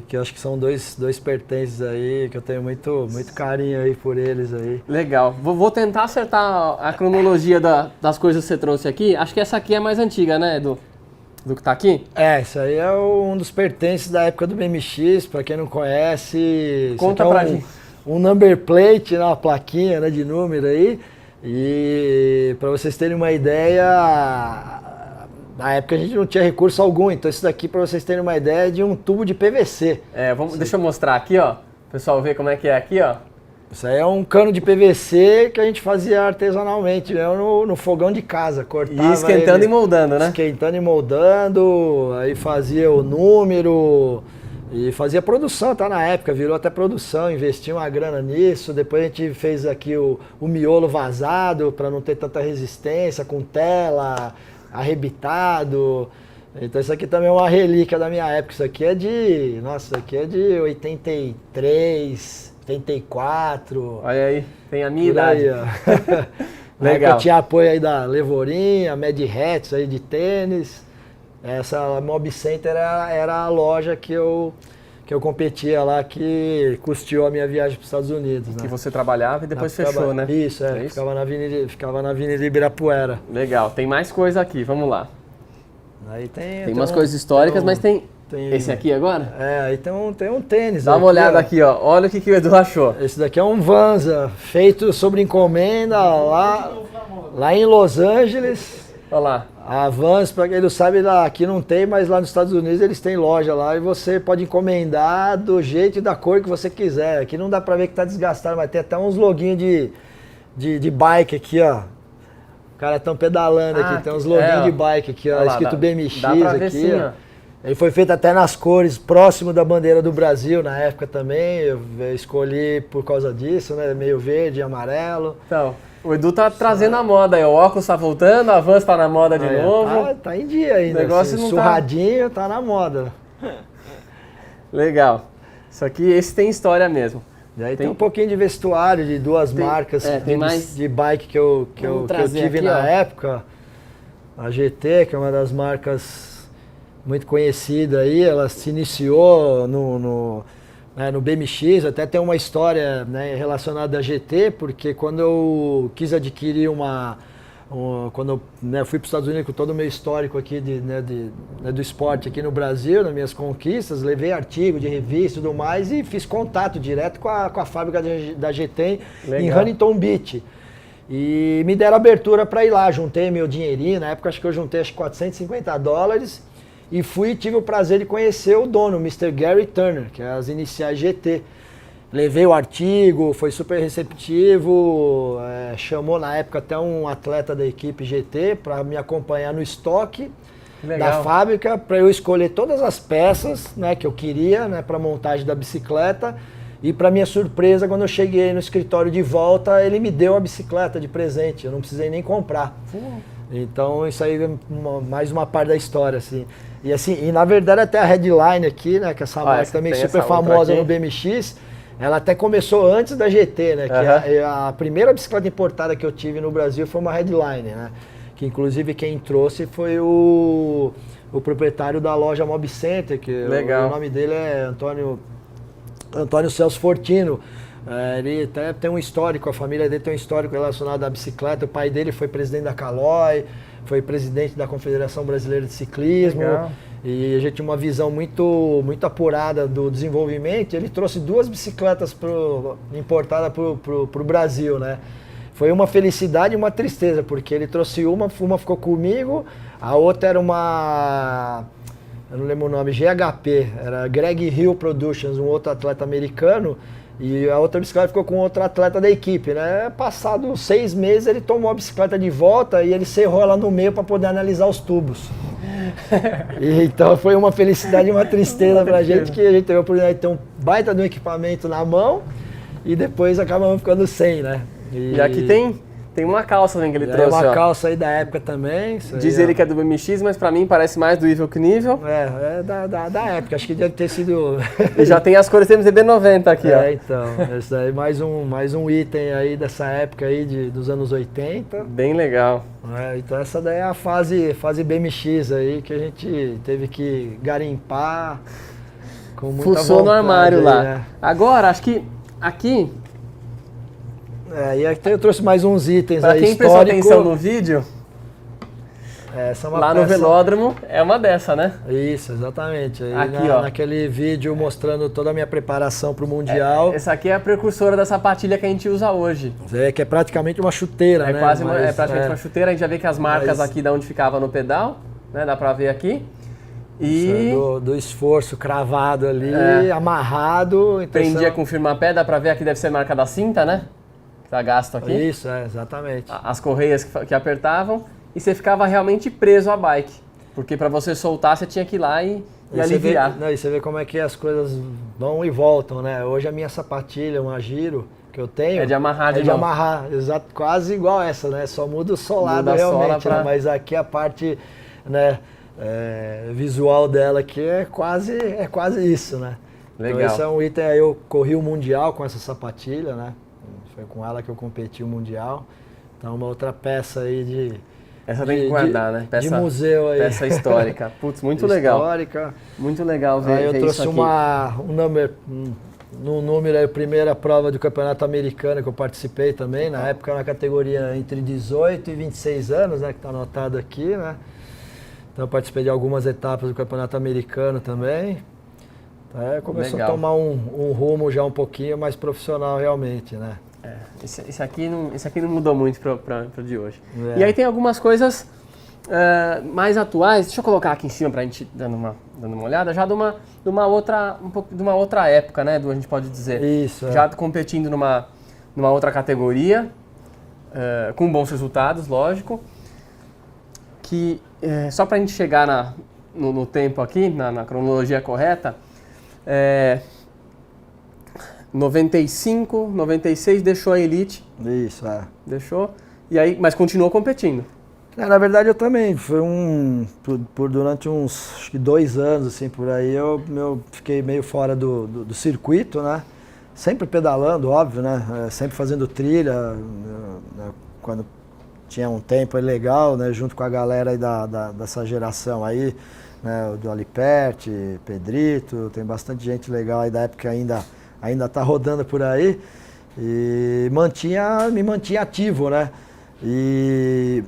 que eu acho que são dois pertences aí, que eu tenho muito carinho aí por eles aí. Legal. Vou tentar acertar a cronologia das coisas que você trouxe aqui. Acho que essa aqui é mais antiga, né, Edu? Do que tá aqui? Isso aí é um dos pertences da época do BMX, pra quem não conhece. Conta pra gente. Um number plate, uma plaquinha, né, de número aí. E para vocês terem uma ideia, na época a gente não tinha recurso algum, então isso daqui, para vocês terem uma ideia, é de um tubo de PVC. Deixa eu mostrar aqui, ó. O pessoal ver como é que é aqui, ó. Isso aí é um cano de PVC que a gente fazia artesanalmente, no fogão de casa, cortava. E esquentando e moldando, né? Esquentando e moldando, aí fazia o número e fazia produção, tá? Na época, virou até produção, investia uma grana nisso. Depois a gente fez aqui o miolo vazado para não ter tanta resistência, com tela, arrebitado. Então isso aqui também é uma relíquia da minha época. Isso aqui é de 83, 84. Olha aí, tem a minha idade. Aí, Legal. Eu tinha apoio aí da Levorinha, Mad Hats aí de tênis. Essa Mob Center era a loja que eu competia lá, que custeou a minha viagem para os Estados Unidos. Né? Que você trabalhava e depois fechou, né? Isso, ficava na Avenida Ibirapuera. Legal, tem mais coisa aqui, vamos lá. Aí tem umas coisas históricas, mas tem esse aqui agora? Aí tem um tênis. Dá uma olhada aqui, ó. Olha o que o Edu achou. Esse daqui é um Vanza, feito sobre encomenda lá em Los Angeles. Olha lá. A Vans, para quem não sabe, aqui não tem, mas lá nos Estados Unidos eles têm loja lá e você pode encomendar do jeito e da cor que você quiser. Aqui não dá pra ver que tá desgastado, mas tem até uns loguinhos de bike aqui, ó. Os caras estão pedalando aqui, tem uns loguinhos de bike aqui, ó, escrito BMX dá pra ver aqui, sim, ó. Ele foi feito até nas cores, próximo da bandeira do Brasil na época também. Eu escolhi por causa disso, né? Meio verde e amarelo. Então, o Edu tá trazendo a moda aí. O óculos tá voltando, a Vans tá na moda de novo. Tá em dia ainda. O negócio não surradinho, tá na moda. Legal. Isso aqui, esse tem história mesmo. E aí tem um pouquinho de vestuário de duas marcas de bike que eu tive aqui, na época. A GT, que é uma das marcas muito conhecida aí, ela se iniciou no BMX, até tem uma história, né, relacionada à GT, porque quando eu quis adquirir quando eu fui para os Estados Unidos com todo o meu histórico aqui do esporte aqui no Brasil, nas minhas conquistas, levei artigo de revista e tudo mais e fiz contato direto com a fábrica da GT em Huntington Beach. E me deram abertura para ir lá, juntei meu dinheirinho, na época acho que eu juntei $450, e tive o prazer de conhecer o dono, o Mr. Gary Turner, que é as iniciais GT. Levei o artigo, foi super receptivo, chamou na época até um atleta da equipe GT para me acompanhar no estoque da fábrica, para eu escolher todas as peças, né, que eu queria, né, para a montagem da bicicleta. E para minha surpresa, quando eu cheguei no escritório de volta, ele me deu a bicicleta de presente, eu não precisei nem comprar. Então isso aí é mais uma parte da história, assim. E na verdade até a Headline aqui, né, que essa marca também super famosa no BMX, ela até começou antes da GT, né, que a primeira bicicleta importada que eu tive no Brasil foi uma Headline, né, que inclusive quem trouxe foi o proprietário da loja Mob Center, que o nome dele é Antônio Celso Fortino. Ele até tem um histórico, a família dele tem um histórico relacionado à bicicleta. O pai dele foi presidente da Caloi, foi presidente da Confederação Brasileira de Ciclismo. Legal. E a gente tinha uma visão muito apurada do desenvolvimento. Ele trouxe 2 bicicletas importadas para o Brasil, né? Foi uma felicidade e uma tristeza, porque ele trouxe uma ficou comigo, a outra era uma... eu não lembro o nome, GHP, era Greg Hill Productions, um outro atleta americano, e a outra bicicleta ficou com outro atleta da equipe, né? Passado 6 meses ele tomou a bicicleta de volta e ele serrou ela no meio para poder analisar os tubos. E então foi uma felicidade e uma tristeza pra gente, que a gente teve a oportunidade de ter um baita de um equipamento na mão e depois acabamos ficando sem, né? E aqui Tem uma calça também que ele E aí trouxe, uma ó. calça aí da época também. Isso Diz aí, ele ó. que é do BMX, mas pra mim parece mais do Evil Knievel. É da época, acho que deve ter sido... E já tem as cores, temos ED90 aqui, ó. Então, esse aí mais um item aí dessa época aí dos anos 80. Bem legal. Então essa daí é a fase BMX aí, que a gente teve que garimpar com muita Fuçou no vontade armário aí, lá. né? Agora, acho que aqui, E aqui eu trouxe mais uns itens pra aí quem prestou históricos. atenção no vídeo, Essa é uma lá no peça- velódromo, é uma dessa, né? Isso, exatamente. Aí Aqui, ó. naquele vídeo mostrando toda a minha preparação para o Mundial. Essa aqui é a precursora da sapatilha que a gente usa hoje. Que é praticamente uma chuteira, É né? quase Mas, é praticamente uma chuteira, a gente já vê que as marcas Mas- aqui da onde ficava no pedal, né? Dá pra ver aqui. E do esforço cravado ali, É. amarrado. Então prendia com firma-pé, dá pra ver aqui, deve ser marca da cinta, né? Que tá gasto aqui. Isso, exatamente. As correias que apertavam e você ficava realmente preso à bike. Porque pra você soltar, você tinha que ir lá e aliviar. E você vê como é que as coisas vão e voltam, né? Hoje a minha sapatilha, uma Giro que eu tenho... É de amarrar de de mão. amarrar, exato, quase igual essa, né? Só muda o solado Muda a sola realmente, pra- né? Mas aqui a parte, né, visual dela aqui é quase isso, né? Legal. Então esse é um item, aí eu corri o Mundial com essa sapatilha, né? Foi com ela que eu competi o Mundial. Então uma outra peça aí de... Essa tem que guardar, né? de museu aí. Peça histórica. Putz, muito legal. Histórica. Muito legal ver, Aí eu ver trouxe isso aqui. um número aí, a primeira prova do Campeonato Americano que eu participei também, na época na categoria entre 18 e 26 anos, né, que está anotado aqui, né. Então eu participei de algumas etapas do Campeonato Americano também. Começou Legal. a tomar um rumo já um pouquinho mais profissional realmente, né. Esse aqui não mudou muito pro de hoje. É. E aí tem algumas coisas mais atuais. Deixa eu colocar aqui em cima pra gente dando uma olhada, já de uma outra época, né? A gente pode dizer. Isso, Já competindo numa outra categoria, com bons resultados, lógico. Que só pra gente chegar no tempo aqui, na cronologia correta, 95, 96 deixou a Elite. Isso, Deixou. E aí, mas continuou competindo. Na verdade eu também, foi por durante uns acho que 2 anos, assim, por aí, eu fiquei meio fora do circuito, né? Sempre pedalando, óbvio, né? Sempre fazendo trilha, quando tinha um tempo aí legal, né? Junto com a galera aí dessa geração aí, né? Do Aliperti, Pedrito, tem bastante gente legal aí da época que ainda tá rodando por aí. E me mantinha ativo, né? E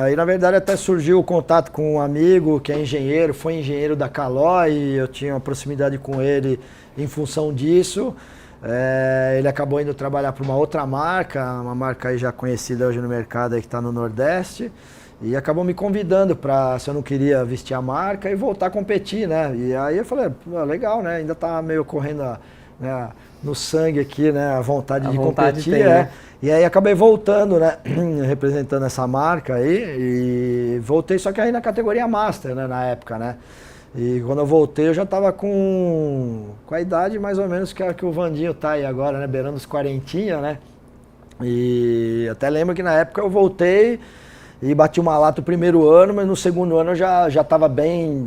aí, na verdade, até surgiu o contato com um amigo que é engenheiro, foi engenheiro da Caloi, e eu tinha uma proximidade com ele em função disso. Ele acabou indo trabalhar para uma outra marca, uma marca aí já conhecida hoje no mercado, aí que está no Nordeste, e acabou me convidando para, se eu não queria vestir a marca, e voltar a competir, né? E aí eu falei, legal, né? Ainda tá meio correndo né, no sangue aqui, né? A vontade de competir, tem, né? E aí acabei voltando, né, representando essa marca aí, e voltei só que aí na categoria Master, né, na época, né. E quando eu voltei eu já tava com a idade mais ou menos que o Vandinho tá aí agora, né, beirando os 40, né. E até lembro que na época eu voltei e bati uma lata o primeiro ano, mas no segundo ano eu já estava bem,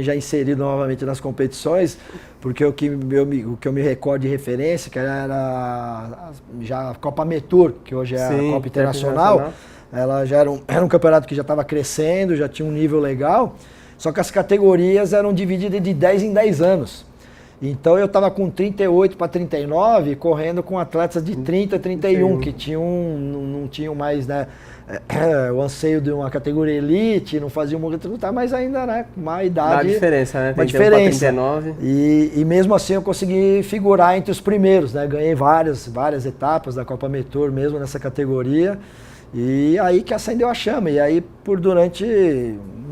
já inserido novamente nas competições, porque o que eu me recordo de referência, que era já a Copa Metur, que hoje é a Copa Internacional, ela já era um campeonato que já estava crescendo, já tinha um nível legal, só que as categorias eram divididas de 10 em 10 anos. Então eu estava com 38 para 39, correndo com atletas de 30, 31, que não tinham mais, né, o anseio de uma categoria elite, não faziam muito lutar, mas ainda, né, uma idade... Dá diferença, né? Uma diferença. 39. E mesmo assim eu consegui figurar entre os primeiros, né? Ganhei várias etapas da Copa Metur mesmo nessa categoria. E aí que acendeu a chama. E aí durante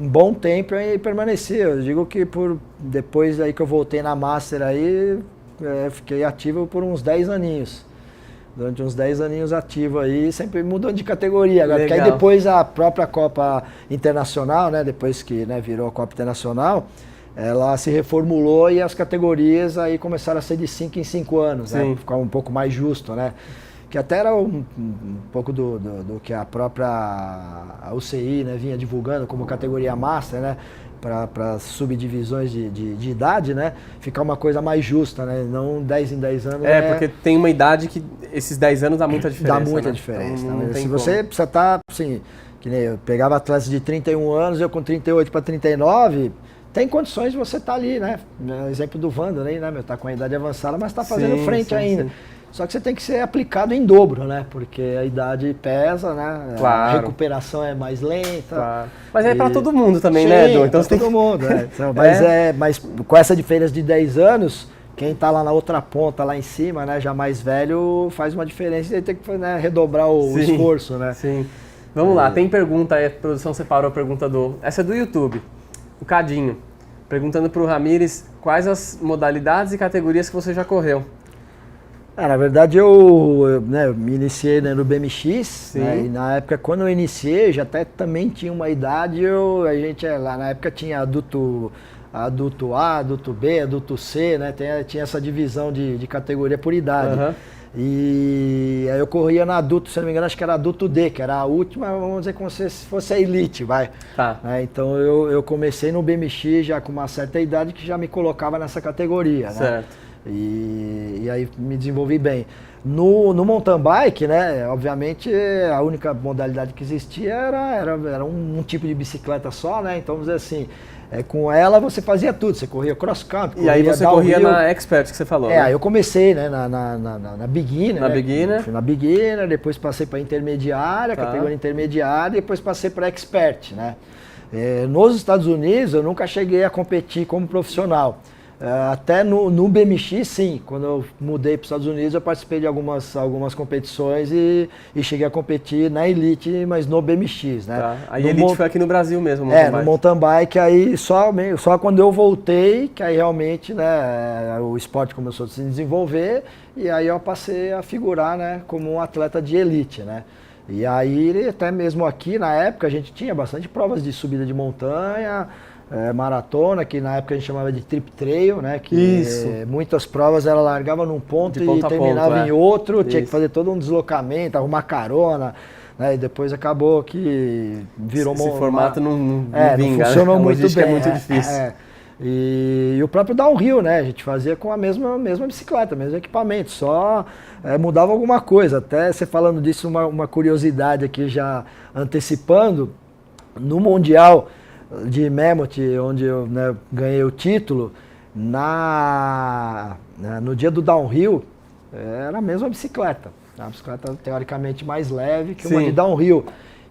um bom tempo eu permaneci. Eu digo que depois aí que eu voltei na Master aí, fiquei ativo por uns 10 aninhos. Durante uns 10 aninhos ativo aí, sempre mudando de categoria. Agora, porque aí depois a própria Copa Internacional, né, depois que, né, virou a Copa Internacional, ela se reformulou e as categorias aí começaram a ser de 5 em 5 anos, né, ficava um pouco mais justo, né. que até era um pouco do que a própria UCI, né, vinha divulgando como categoria Master, né, para subdivisões de idade, né, ficar uma coisa mais justa, né, não 10 em 10 anos. Porque tem uma idade que esses 10 anos dá muita diferença. Dá muita né? diferença. Então, Né? Se você precisa estar, assim, que nem eu pegava atletas de 31 anos, eu com 38 para 39, tem condições de você estar ali, né? Exemplo do Wanderlei, né, meu, tá com a idade avançada, mas está fazendo frente ainda. Sim. Só que você tem que ser aplicado em dobro, né? Porque a idade pesa, né? Claro. A recuperação é mais lenta. Claro. Mas é para todo mundo também, né, Edu? Então para todo mundo, né? Então, mas com essa diferença de 10 anos, quem está lá na outra ponta, lá em cima, né, já mais velho, faz uma diferença e tem que, né, redobrar o esforço, né? Sim. Vamos lá, tem pergunta aí, a produção separou a pergunta essa é do YouTube, o Cadinho, perguntando para o Ramires quais as modalidades e categorias que você já correu. Na verdade, eu me iniciei, né, no BMX, né, e na época, quando eu iniciei, já até também tinha uma idade, a gente lá na época tinha adulto A, adulto B, adulto C, né, tinha essa divisão de categoria por idade. Uhum. E aí eu corria na adulto, se não me engano, acho que era adulto D, que era a última, vamos dizer como se fosse a elite, vai. Tá. Então eu comecei no BMX já com uma certa idade que já me colocava nessa categoria, certo. Né? E aí me desenvolvi bem. No mountain bike, né, obviamente a única modalidade que existia era um tipo de bicicleta só, né, então vamos dizer assim, com ela você fazia tudo, você corria cross country, e aí você corria na Expert que você falou, né? Aí eu comecei, né, na Beginner, na Beginner. Fui na Beginner, depois passei para intermediária, categoria intermediária, e depois passei para Expert, né. Nos Estados Unidos eu nunca cheguei a competir como profissional. Até no BMX, sim. Quando eu mudei para os Estados Unidos, eu participei de algumas competições e cheguei a competir na Elite, mas no BMX, né? Tá. A Elite foi aqui no Brasil mesmo, no mountain bike, aí só quando eu voltei, que aí realmente, né, o esporte começou a se desenvolver e aí eu passei a figurar, né, como um atleta de elite, né? E aí, até mesmo aqui, na época, a gente tinha bastante provas de subida de montanha, maratona, que na época a gente chamava de trip trail, né? Que muitas provas ela largava num ponto e terminava em outro, tinha que fazer todo um deslocamento, arrumar carona, né? E depois acabou que virou esse formato não vinga, funcionou, né? Muito bem. É muito difícil. E o próprio downhill, né? A gente fazia com a mesma bicicleta, mesmo equipamento, só mudava alguma coisa. Até você falando disso, uma curiosidade aqui já antecipando, no Mundial de Mammoth, onde eu, né, ganhei o título, no dia do downhill, era a mesma bicicleta. A bicicleta teoricamente mais leve que uma de downhill.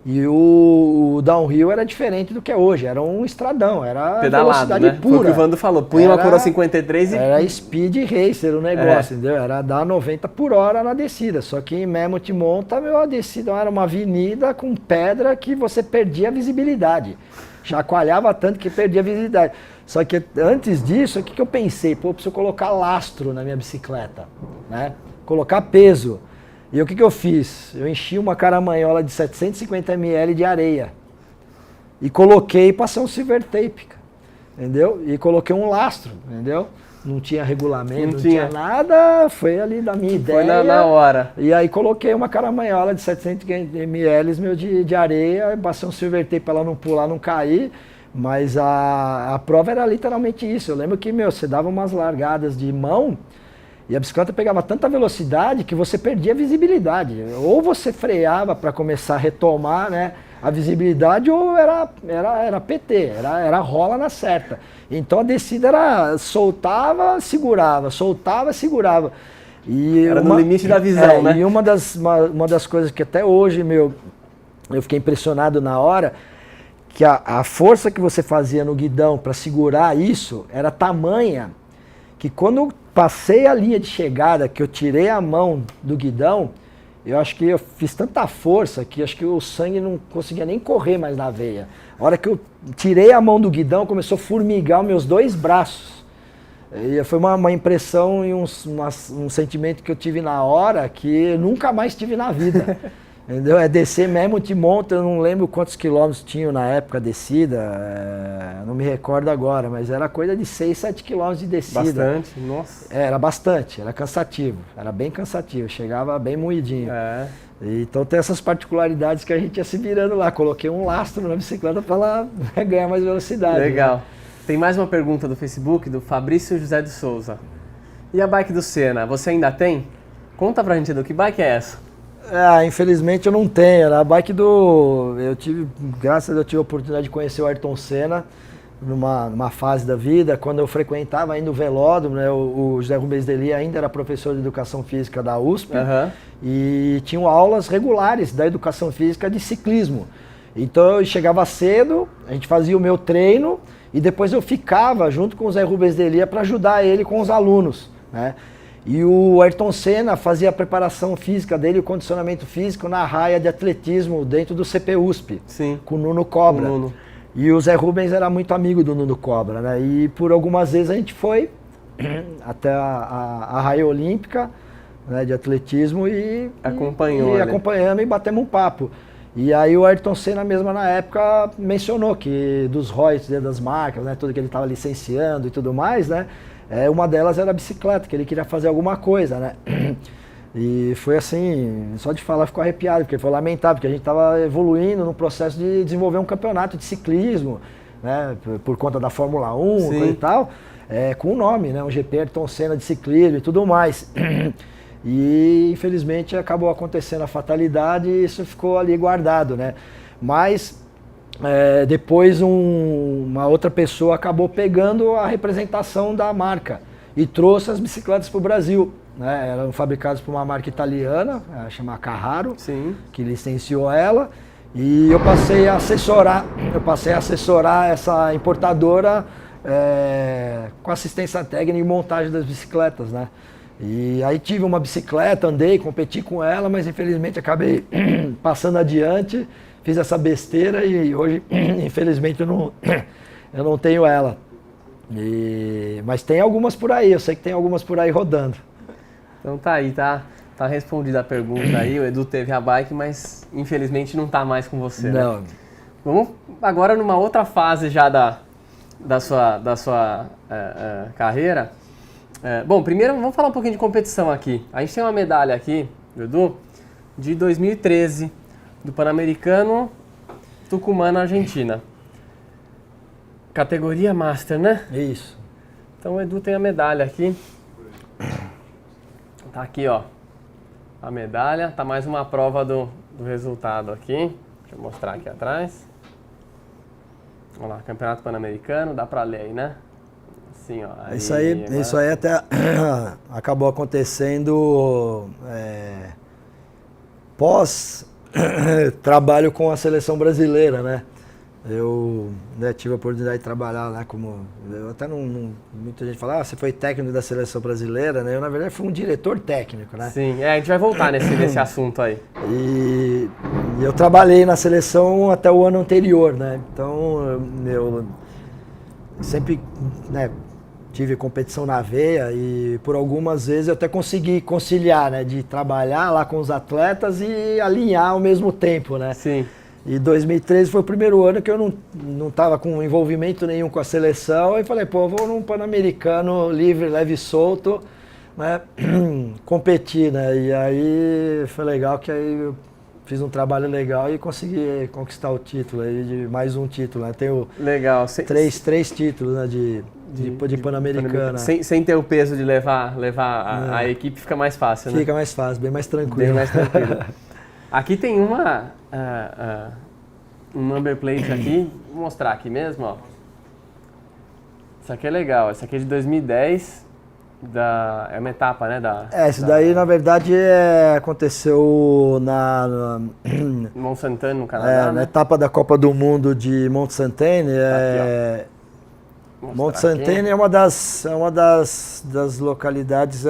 E o downhill era diferente do que é hoje, era um estradão, era pedalado, velocidade, né? Pura. Foi o que o Vando falou, punha uma Coroa 53 e... Era speed racer o negócio, entendeu? Era dar 90 por hora na descida, só que em Mammoth Mountain, a descida era uma avenida com pedra que você perdia a visibilidade. Chacoalhava tanto que perdia a visibilidade. Só que antes disso, o que eu pensei? Preciso colocar lastro na minha bicicleta, né? Colocar peso. E o que eu fiz? Eu enchi uma caramanhola de 750 ml de areia e coloquei, passei um silver tape, entendeu? E coloquei um lastro, entendeu? Não tinha regulamento, não tinha nada, foi ali da minha ideia. Foi na hora. E aí coloquei uma caramanhola de 700 ml de areia, passei um silver tape para ela não pular, não cair. Mas a prova era literalmente isso. Eu lembro que, você dava umas largadas de mão e a bicicleta pegava tanta velocidade que você perdia a visibilidade. Ou você freava para começar a retomar, né, a visibilidade, ou era PT, era rola na certa. Então a descida era soltava, segurava, soltava, segurava. E era no limite da visão, né? E uma das coisas que até hoje, eu fiquei impressionado na hora, que a força que você fazia no guidão para segurar isso era tamanha que quando eu passei a linha de chegada, que eu tirei a mão do guidão, eu acho que eu fiz tanta força que acho que o sangue não conseguia nem correr mais na veia. A hora que eu tirei a mão do guidão, começou a formigar os meus dois braços. E foi uma impressão e um sentimento que eu tive na hora que eu nunca mais tive na vida. Entendeu? É descer mesmo, te monta, eu não lembro quantos quilômetros tinham na época a descida, não me recordo agora, mas era coisa de 6, 7 quilômetros de descida. Bastante, nossa. Era bastante, era cansativo, era bem cansativo, chegava bem moidinho. Então tem essas particularidades que a gente ia se virando lá, coloquei um lastro na bicicleta para ela ganhar mais velocidade. Legal. Né? Tem mais uma pergunta do Facebook, do Fabrício José de Souza. E a bike do Senna, você ainda tem? Conta pra gente, Edu, que bike é essa? Infelizmente eu não tenho, era a bike do... Graças a Deus eu tive a oportunidade de conhecer o Ayrton Senna numa fase da vida, quando eu frequentava ainda o velódromo, né, o José Rubens Deli ainda era professor de Educação Física da USP, e tinham aulas regulares da Educação Física de ciclismo. Então eu chegava cedo, a gente fazia o meu treino, e depois eu ficava junto com o Zé Rubens Delia para ajudar ele com os alunos, né? E o Ayrton Senna fazia a preparação física dele, o condicionamento físico na raia de atletismo dentro do CPUSP, com o Nuno Cobra. E o Zé Rubens era muito amigo do Nuno Cobra, né? E por algumas vezes a gente foi até a raia olímpica, né, de atletismo e acompanhamos e batemos um papo. E aí o Ayrton Senna mesmo na época mencionou que dos royalties, das marcas, né, tudo que ele estava licenciando e tudo mais, né, uma delas era a bicicleta, que ele queria fazer alguma coisa, né. E foi assim, só de falar ficou arrepiado, porque foi lamentável, porque a gente estava evoluindo no processo de desenvolver um campeonato de ciclismo, né, por conta da Fórmula 1 coisa e tal, com o nome, né, um GP Ayrton Senna de ciclismo e tudo mais. E infelizmente acabou acontecendo a fatalidade e isso ficou ali guardado, né? Mas depois uma outra pessoa acabou pegando a representação da marca e trouxe as bicicletas para o Brasil, né? Eram fabricadas por uma marca italiana, chamada Carraro, que licenciou ela, e eu passei a assessorar essa importadora com assistência técnica e montagem das bicicletas, né? E aí tive uma bicicleta, andei, competi com ela, mas infelizmente acabei passando adiante, fiz essa besteira e hoje, infelizmente, eu não tenho ela. Mas tem algumas por aí, eu sei que tem algumas por aí rodando. Então tá aí, tá respondida a pergunta aí, o Edu teve a bike, mas infelizmente não tá mais com você, não, né? Vamos agora numa outra fase já da sua carreira. Bom, primeiro vamos falar um pouquinho de competição aqui. A gente tem uma medalha aqui, Edu, de 2013, do Pan-Americano Tucumã, na Argentina. Categoria Master, né? Isso. Então o Edu tem a medalha aqui. Tá aqui, ó, a medalha. Tá mais uma prova do resultado aqui. Deixa eu mostrar aqui atrás. Vamos lá, Campeonato Pan-Americano, dá pra ler aí, né? Assim, ó, isso aí até acabou acontecendo pós trabalho com a seleção brasileira, né? Eu tive a oportunidade de trabalhar lá muita gente fala, você foi técnico da seleção brasileira, né? Eu na verdade fui um diretor técnico, né? Sim, a gente vai voltar nesse assunto aí. E eu trabalhei na seleção até o ano anterior, né? Então eu sempre, né, tive competição na veia e por algumas vezes eu até consegui conciliar, né, de trabalhar lá com os atletas e alinhar ao mesmo tempo, né? Sim. E 2013 foi o primeiro ano que eu não estava com envolvimento nenhum com a seleção e falei, pô, vou num Pan-Americano livre, leve e solto, né, competir, né? E aí foi legal que aí eu fiz um trabalho legal e consegui conquistar o título aí, de mais um título, né? Tenho legal. Três títulos, né, de Pan-Americana. Sem ter o peso de levar a equipe, fica mais fácil, né? Fica mais fácil, bem mais tranquilo. Bem mais tranquilo. Aqui tem um number plate aqui, vou mostrar aqui mesmo, ó. Isso aqui é legal, esse aqui é de 2010, é uma etapa, né? Isso daí na verdade aconteceu na Mont Sainte-Anne, no Canadá, né? Na etapa da Copa do Mundo de Mont Sainte-Anne. Mont Sainte-Anne é uma das localidades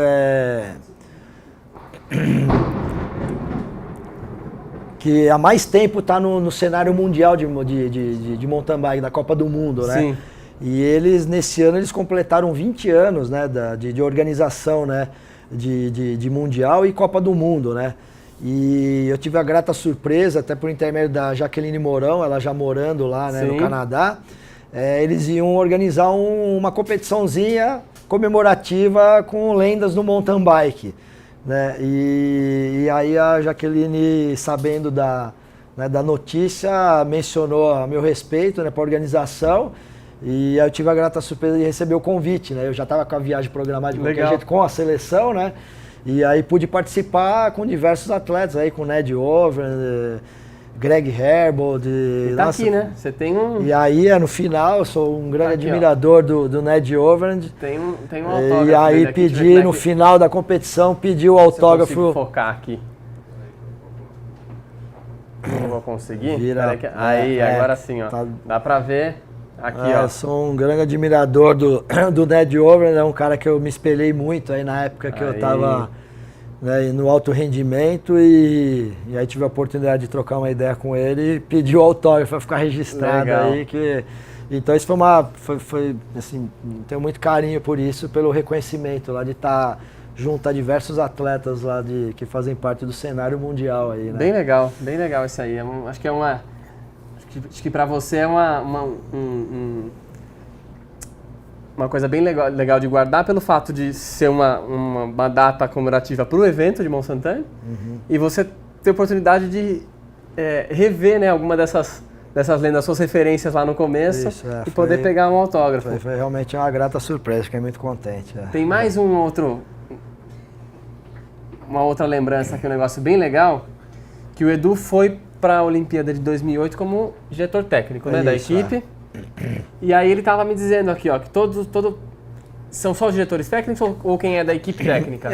que há mais tempo está no cenário mundial de mountain bike, da Copa do Mundo, né? Sim. E nesse ano, eles completaram 20 anos, né, de organização, né, de Mundial e Copa do Mundo, né? E eu tive a grata surpresa, até por intermédio da Jaqueline Mourão, ela já morando lá, né, no Canadá, eles iam organizar uma competiçãozinha comemorativa com lendas do mountain bike, né? E aí a Jaqueline, sabendo da notícia, mencionou a meu respeito, né, para a organização. E eu tive a grata surpresa de receber o convite, né? Eu já estava com a viagem programada de qualquer jeito com a seleção, né? E aí pude participar com diversos atletas aí, com o Ned Overend, Greg Herbold. Tá aqui, né? Você tem um... E aí, no final, eu sou um grande admirador do Ned Overend. Tem um autógrafo. E aí pedi, no final da competição, pedi o autógrafo. Se eu consigo focar aqui. Não vou conseguir? Aí, agora sim, ó. Tá, dá pra ver. Aqui, ó. Eu sou um grande admirador do Ned Overend, é um cara que eu me espelhei muito aí na época que eu estava, né, no alto rendimento e aí tive a oportunidade de trocar uma ideia com ele e pedi o autógrafo para ficar registrado aí. Então isso foi assim, tenho muito carinho por isso, pelo reconhecimento lá de estar junto a diversos atletas lá que fazem parte do cenário mundial aí, né? Bem legal isso aí. Acho que é uma... Acho que para você é uma coisa bem legal de guardar pelo fato de ser uma data comemorativa para o evento de Mont-Saint-Anne e você ter a oportunidade de rever, né, alguma dessas lendas, suas referências lá no começo e poder pegar um autógrafo. Foi realmente uma grata surpresa, fiquei muito contente. Tem mais uma outra lembrança aqui, um negócio bem legal, que o Edu foi para a Olimpíada de 2008 como diretor técnico, né, da equipe. E aí ele estava me dizendo aqui, ó, que são só os diretores técnicos ou quem é da equipe técnica?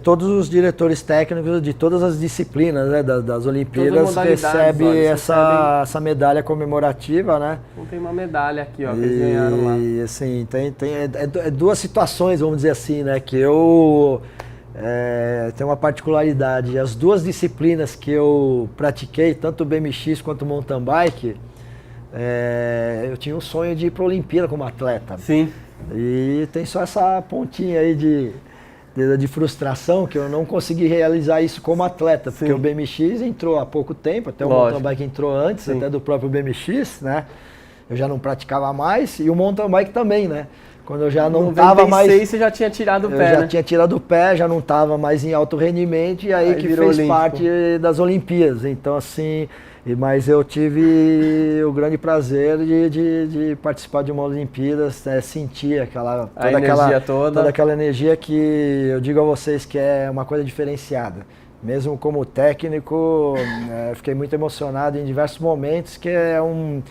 Todos os diretores técnicos de todas as disciplinas, né, das Olimpíadas recebem essa medalha comemorativa, né? Então tem uma medalha aqui, ó, que eles ganharam lá. E assim, tem duas situações, vamos dizer assim, né, que eu... tem uma particularidade, as duas disciplinas que eu pratiquei, tanto o BMX quanto o mountain bike, eu tinha um sonho de ir para a Olimpíada como atleta. Sim. E tem só essa pontinha aí de frustração, que eu não consegui realizar isso como atleta, porque o BMX entrou há pouco tempo, até o mountain bike entrou antes, até do próprio BMX, né? Eu já não praticava mais, e o mountain bike também, né? Quando eu já não estava mais... você já tinha tirado o pé, Eu já tinha tirado o pé, já não estava mais em alto rendimento, e aí que fez olímpico. parte das Olimpíadas. Então, assim, mas eu tive o grande prazer de participar de uma Olimpíadas, sentir toda aquela energia que eu digo a vocês que é uma coisa diferenciada. Mesmo como técnico, fiquei muito emocionado em diversos momentos, que é um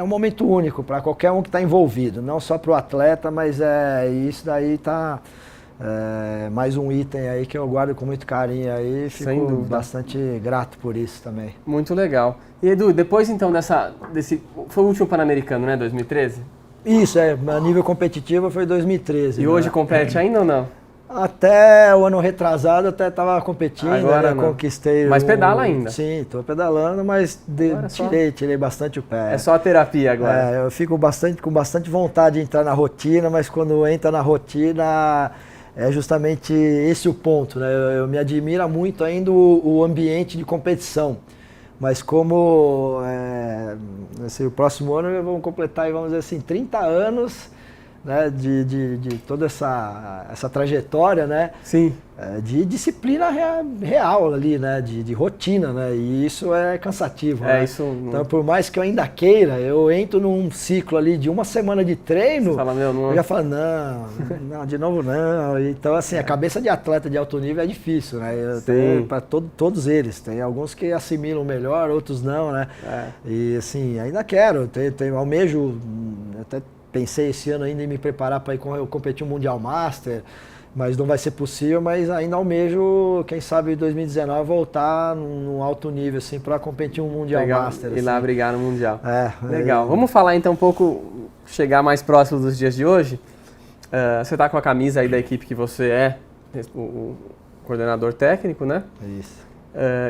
momento único para qualquer um que está envolvido, não só para o atleta, mas isso daí está mais um item aí que eu guardo com muito carinho aí, fico bastante grato por isso também. Muito legal. E Edu, depois então foi o último Pan-Americano, né, 2013? Isso, a nível competitivo foi 2013. E hoje compete ainda ou não? Até o ano retrasado até estava competindo, agora conquistei. Mas pedala ainda? Sim, estou pedalando, mas tirei bastante o pé. É só a terapia agora? Eu fico com bastante vontade de entrar na rotina, mas quando entra na rotina é justamente esse o ponto, né? Eu me admira muito ainda o ambiente de competição, mas como o próximo ano vamos completar, vamos dizer assim, 30 anos, né, de toda essa trajetória, né? Sim. De disciplina real ali, né? De rotina, né? E isso é cansativo, né? Então, por mais que eu ainda queira, eu entro num ciclo ali de uma semana de treino, eu já falo, não, de novo não. Então, assim, a cabeça de atleta de alto nível é difícil, né? Para todos eles. Tem alguns que assimilam melhor, outros não, né? E, assim, ainda quero, almejo, até pensei esse ano ainda em me preparar para ir competir um Mundial Master, mas não vai ser possível, mas ainda almejo, quem sabe em 2019, voltar num alto nível, assim, para competir um Mundial Master. E lá brigar no Mundial. Legal. Vamos falar então um pouco, chegar mais próximo dos dias de hoje. Você está com a camisa aí da equipe que você é, o coordenador técnico, né? Isso.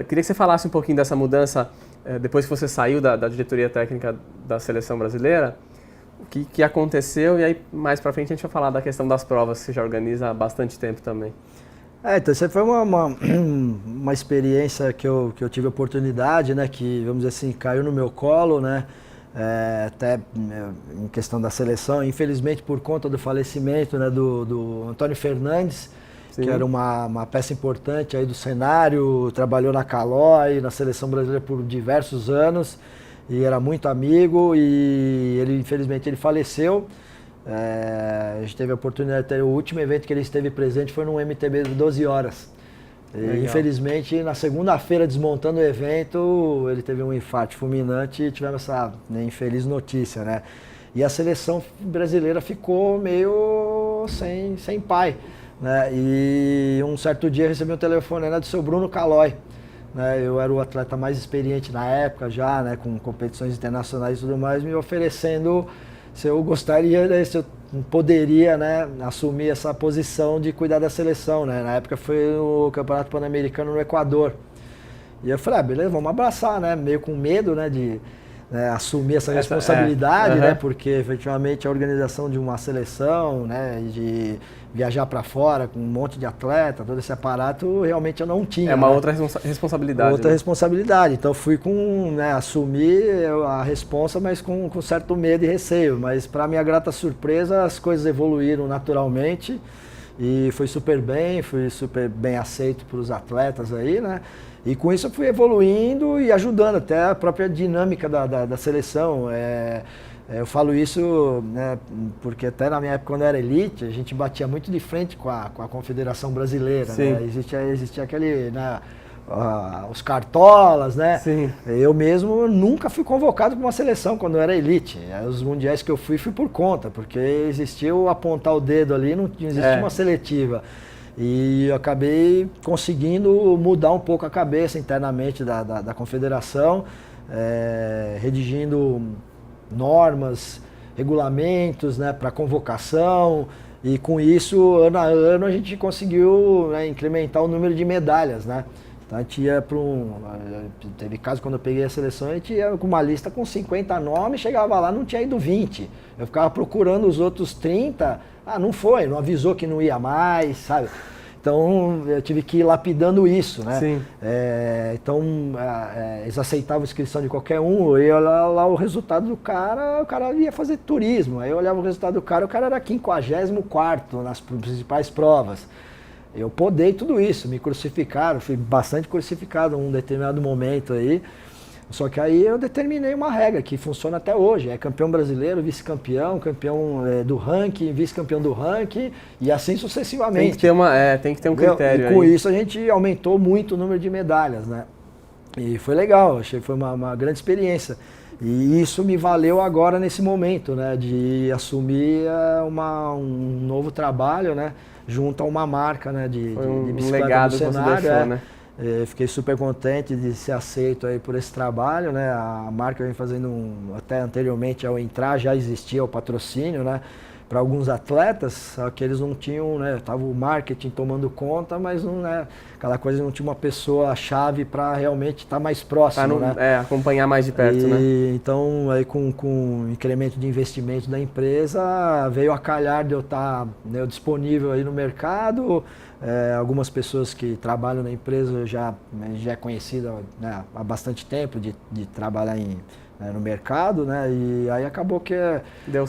Queria que você falasse um pouquinho dessa mudança, depois que você saiu da diretoria técnica da seleção brasileira, o que aconteceu, e aí mais pra frente a gente vai falar da questão das provas, que você já organiza há bastante tempo também. Então isso foi uma experiência que eu tive a oportunidade, né, que, vamos dizer assim, caiu no meu colo, né, até em questão da seleção, infelizmente por conta do falecimento, né, do Antônio Fernandes, Sim. que era uma peça importante aí do cenário, trabalhou na Calói, na seleção brasileira por diversos anos, e era muito amigo, e ele, infelizmente, ele faleceu. A gente teve a oportunidade de ter o último evento que ele esteve presente foi num MTB de 12 horas. E, infelizmente, na segunda-feira, desmontando o evento, ele teve um infarto fulminante e tivemos essa infeliz notícia, né? E a seleção brasileira ficou meio sem pai, né? E um certo dia eu recebi um telefonema do seu Bruno Calói. Né? Eu era o atleta mais experiente na época já, né? Com competições internacionais e tudo mais, me oferecendo se eu gostaria, né? Se eu poderia, né, assumir essa posição de cuidar da seleção, né? Na época foi o Campeonato Pan-Americano no Equador. E eu falei, beleza, vamos abraçar, né? Meio com medo, né, de assumir essa responsabilidade, né? Porque efetivamente a organização de uma seleção, né, de viajar para fora com um monte de atleta, todo esse aparato, realmente eu não tinha. É uma outra responsabilidade. Outra responsabilidade. Então fui assumir a responsa, mas com certo medo e receio. Mas para minha grata surpresa, as coisas evoluíram naturalmente e fui super bem aceito pelos atletas aí, né? E com isso eu fui evoluindo e ajudando até a própria dinâmica da seleção. Eu falo isso, né, porque até na minha época, quando eu era elite, a gente batia muito de frente com a Confederação Brasileira. Né? Existia aquele, né, os cartolas, né? Sim. Eu mesmo nunca fui convocado para uma seleção quando eu era elite. Os mundiais que eu fui por conta, porque existia o apontar o dedo ali, não existia uma seletiva. E eu acabei conseguindo mudar um pouco a cabeça internamente da confederação, redigindo normas, regulamentos, né, para convocação, e com isso, ano a ano, a gente conseguiu, né, incrementar o número de medalhas, né? Então a gente ia para teve caso quando eu peguei a seleção, a gente ia com uma lista com 50 nomes, chegava lá, não tinha ido 20. Eu ficava procurando os outros 30, não foi, não avisou que não ia mais, sabe? Então eu tive que ir lapidando isso, né? Sim. Então eles aceitavam a inscrição de qualquer um, eu ia lá o resultado do cara, o cara ia fazer turismo. Aí eu olhava o resultado do cara, o cara era 54º nas principais provas. Eu podei tudo isso, me crucificaram, fui bastante crucificado em um determinado momento aí. Só que aí eu determinei uma regra que funciona até hoje, é campeão brasileiro, vice-campeão, campeão do ranking, vice-campeão do ranking e assim sucessivamente. Tem que ter um critério. E com isso a gente aumentou muito o número de medalhas, né? E foi legal, achei que foi uma grande experiência. E isso me valeu agora nesse momento, né? De assumir um novo trabalho, né? Junto a uma marca, né? De bicicleta legado do cenário, que você deixou, né? Fiquei super contente de ser aceito aí por esse trabalho, né? A marca vem fazendo até anteriormente ao entrar já existia o patrocínio, né? Para alguns atletas, só que eles não tinham, né? Tava o marketing tomando conta, mas não, né? Aquela coisa, não tinha uma pessoa chave para realmente estar mais próximo, né? Acompanhar mais de perto, né? Então aí com o incremento de investimento da empresa veio a calhar de eu estar, né, disponível aí no mercado. Algumas pessoas que trabalham na empresa já é conhecida, né, há bastante tempo de trabalhar no mercado, né? E aí acabou que deu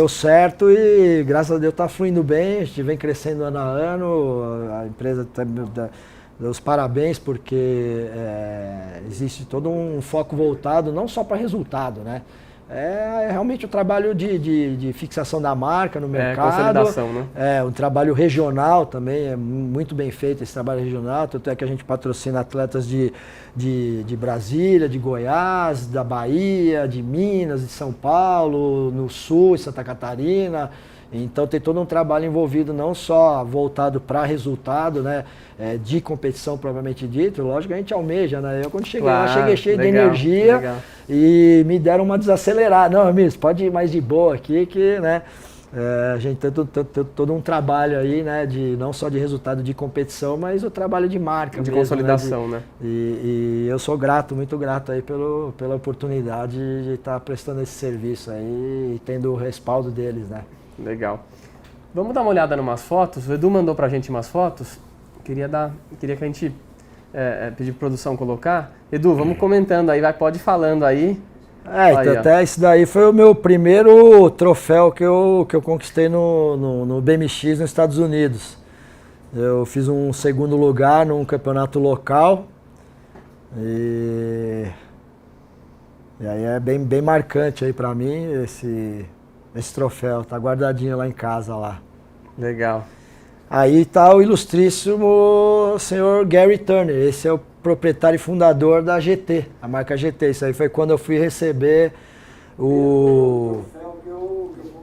certo e graças a Deus está fluindo bem, a gente vem crescendo ano a ano, a empresa deu os parabéns porque existe todo um foco voltado não só para resultado, né? É realmente o trabalho de fixação da marca no mercado. Consolidação, né? Um trabalho regional também, é muito bem feito esse trabalho regional, tanto é que a gente patrocina atletas de Brasília, de Goiás, da Bahia, de Minas, de São Paulo, no Sul, Santa Catarina. Então tem todo um trabalho envolvido, não só voltado para resultado, né, de competição propriamente dito, lógico que a gente almeja, né? Eu quando cheguei lá, cheguei cheio de energia e me deram uma desacelerada. Não, amigos, pode ir mais de boa aqui que, né, a gente tem todo um trabalho aí, né, não só de resultado de competição, mas o trabalho de marca. De mesmo, consolidação, né? E eu sou grato, muito grato aí pela oportunidade de estar prestando esse serviço aí e tendo o respaldo deles, né? Legal. Vamos dar uma olhada em umas fotos. O Edu mandou pra gente umas fotos. queria que a gente pedir para produção colocar. Edu, vamos comentando aí, pode ir falando aí. Então, até isso daí foi o meu primeiro troféu que eu conquistei no BMX nos Estados Unidos. Eu fiz um segundo lugar num campeonato local e aí é bem marcante aí pra mim esse troféu, tá guardadinho lá em casa lá. Legal. Aí tá o ilustríssimo senhor Gary Turner, esse é o proprietário e fundador da GT, a marca GT. Isso aí foi quando eu fui receber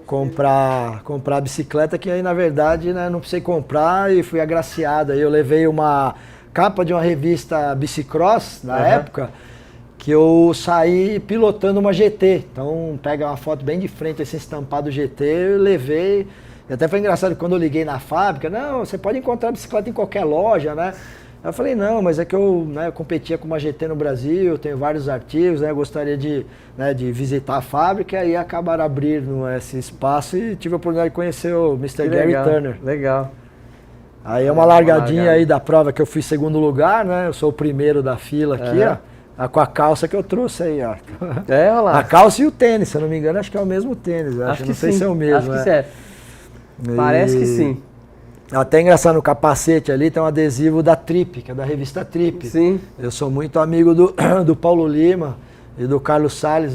comprar a bicicleta, que aí na verdade, né, não precisei comprar e fui agraciado. Aí eu levei uma capa de uma revista Bicicross na época, que eu saí pilotando uma GT. Então pega uma foto bem de frente, esse estampado GT, eu levei. E até foi engraçado quando eu liguei na fábrica, não, você pode encontrar bicicleta em qualquer loja, né? Eu falei, não, mas é que eu competia com uma GT no Brasil, tenho vários artigos, né? Eu gostaria de visitar a fábrica, e aí acabaram abrindo esse espaço e tive a oportunidade de conhecer o Mr. Gary Turner. Legal. Aí é uma largadinha aí da prova que eu fui segundo lugar, né? Eu sou o primeiro da fila aqui, ó. Com a calça que eu trouxe aí, ó. Olha lá. A calça e o tênis, se eu não me engano, acho que é o mesmo tênis. Acho que não sei se é o mesmo. Acho que é. Parece que sim. Até engraçado, no capacete ali tem um adesivo da Trip, que é da revista Trip. Sim. Eu sou muito amigo do Paulo Lima e do Carlos Salles,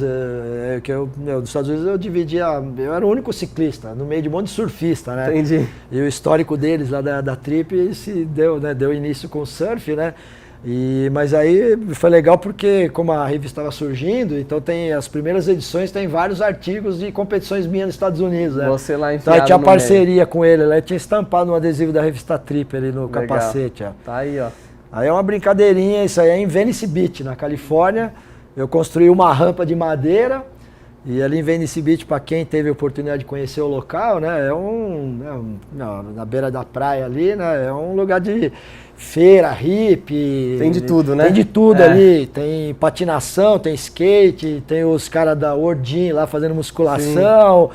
que dos Estados Unidos eu era o único ciclista, no meio de um monte de surfista, né? Entendi. E o histórico deles lá da Trip se deu início com o surf, né? Mas aí foi legal porque, como a revista estava surgindo, então tem as primeiras edições, tem vários artigos de competições minhas nos Estados Unidos, né? Você lá enfiado então aí tinha no parceria meio. com ele, tinha estampado um adesivo da revista Trip ali no capacete, ó. Tá aí, ó. Aí é uma brincadeirinha, isso aí é em Venice Beach, na Califórnia. Eu construí uma rampa de madeira, e ali em Venice Beach, para quem teve a oportunidade de conhecer o local, né, na beira da praia ali, né, é um lugar de feira, hippie. Tem de tudo, né? Tem de tudo ali, tem patinação, tem skate, tem os caras da Ordin lá fazendo musculação,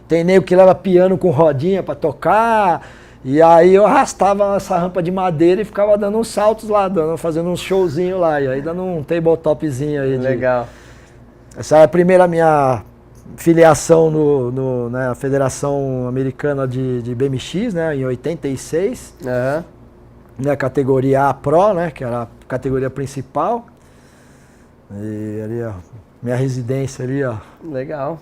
tem nego que leva piano com rodinha para tocar. E aí eu arrastava essa rampa de madeira e ficava dando uns saltos lá, fazendo uns showzinhos lá, e aí dando um tabletopzinho aí. Legal. Essa é a primeira minha filiação na Federação Americana de BMX, né, em 86. Na categoria A Pro, né, que era a categoria principal. E ali, ó, minha residência ali, ó. Legal.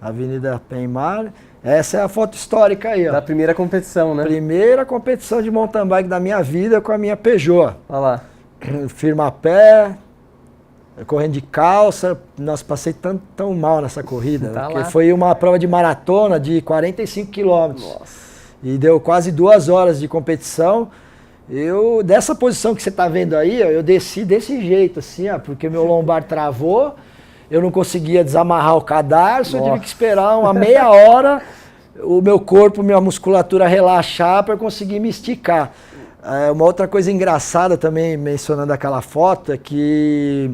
Avenida Penmar. Essa é a foto histórica aí, ó. Da primeira competição, né? Primeira competição de mountain bike da minha vida com a minha Peugeot. Olha lá. Firma a pé, correndo de calça. Nossa, passei tão mal nessa corrida. Tá porque lá. foi uma prova de maratona de 45 quilômetros. Nossa. E deu quase 2 horas de competição. Dessa posição que você tá vendo aí, ó, eu desci desse jeito, assim, ó, porque meu lombar travou. Eu não conseguia desamarrar o cadarço, eu tive que esperar uma meia hora o meu corpo, minha musculatura relaxar para conseguir me esticar. Uma outra coisa engraçada também, mencionando aquela foto, é que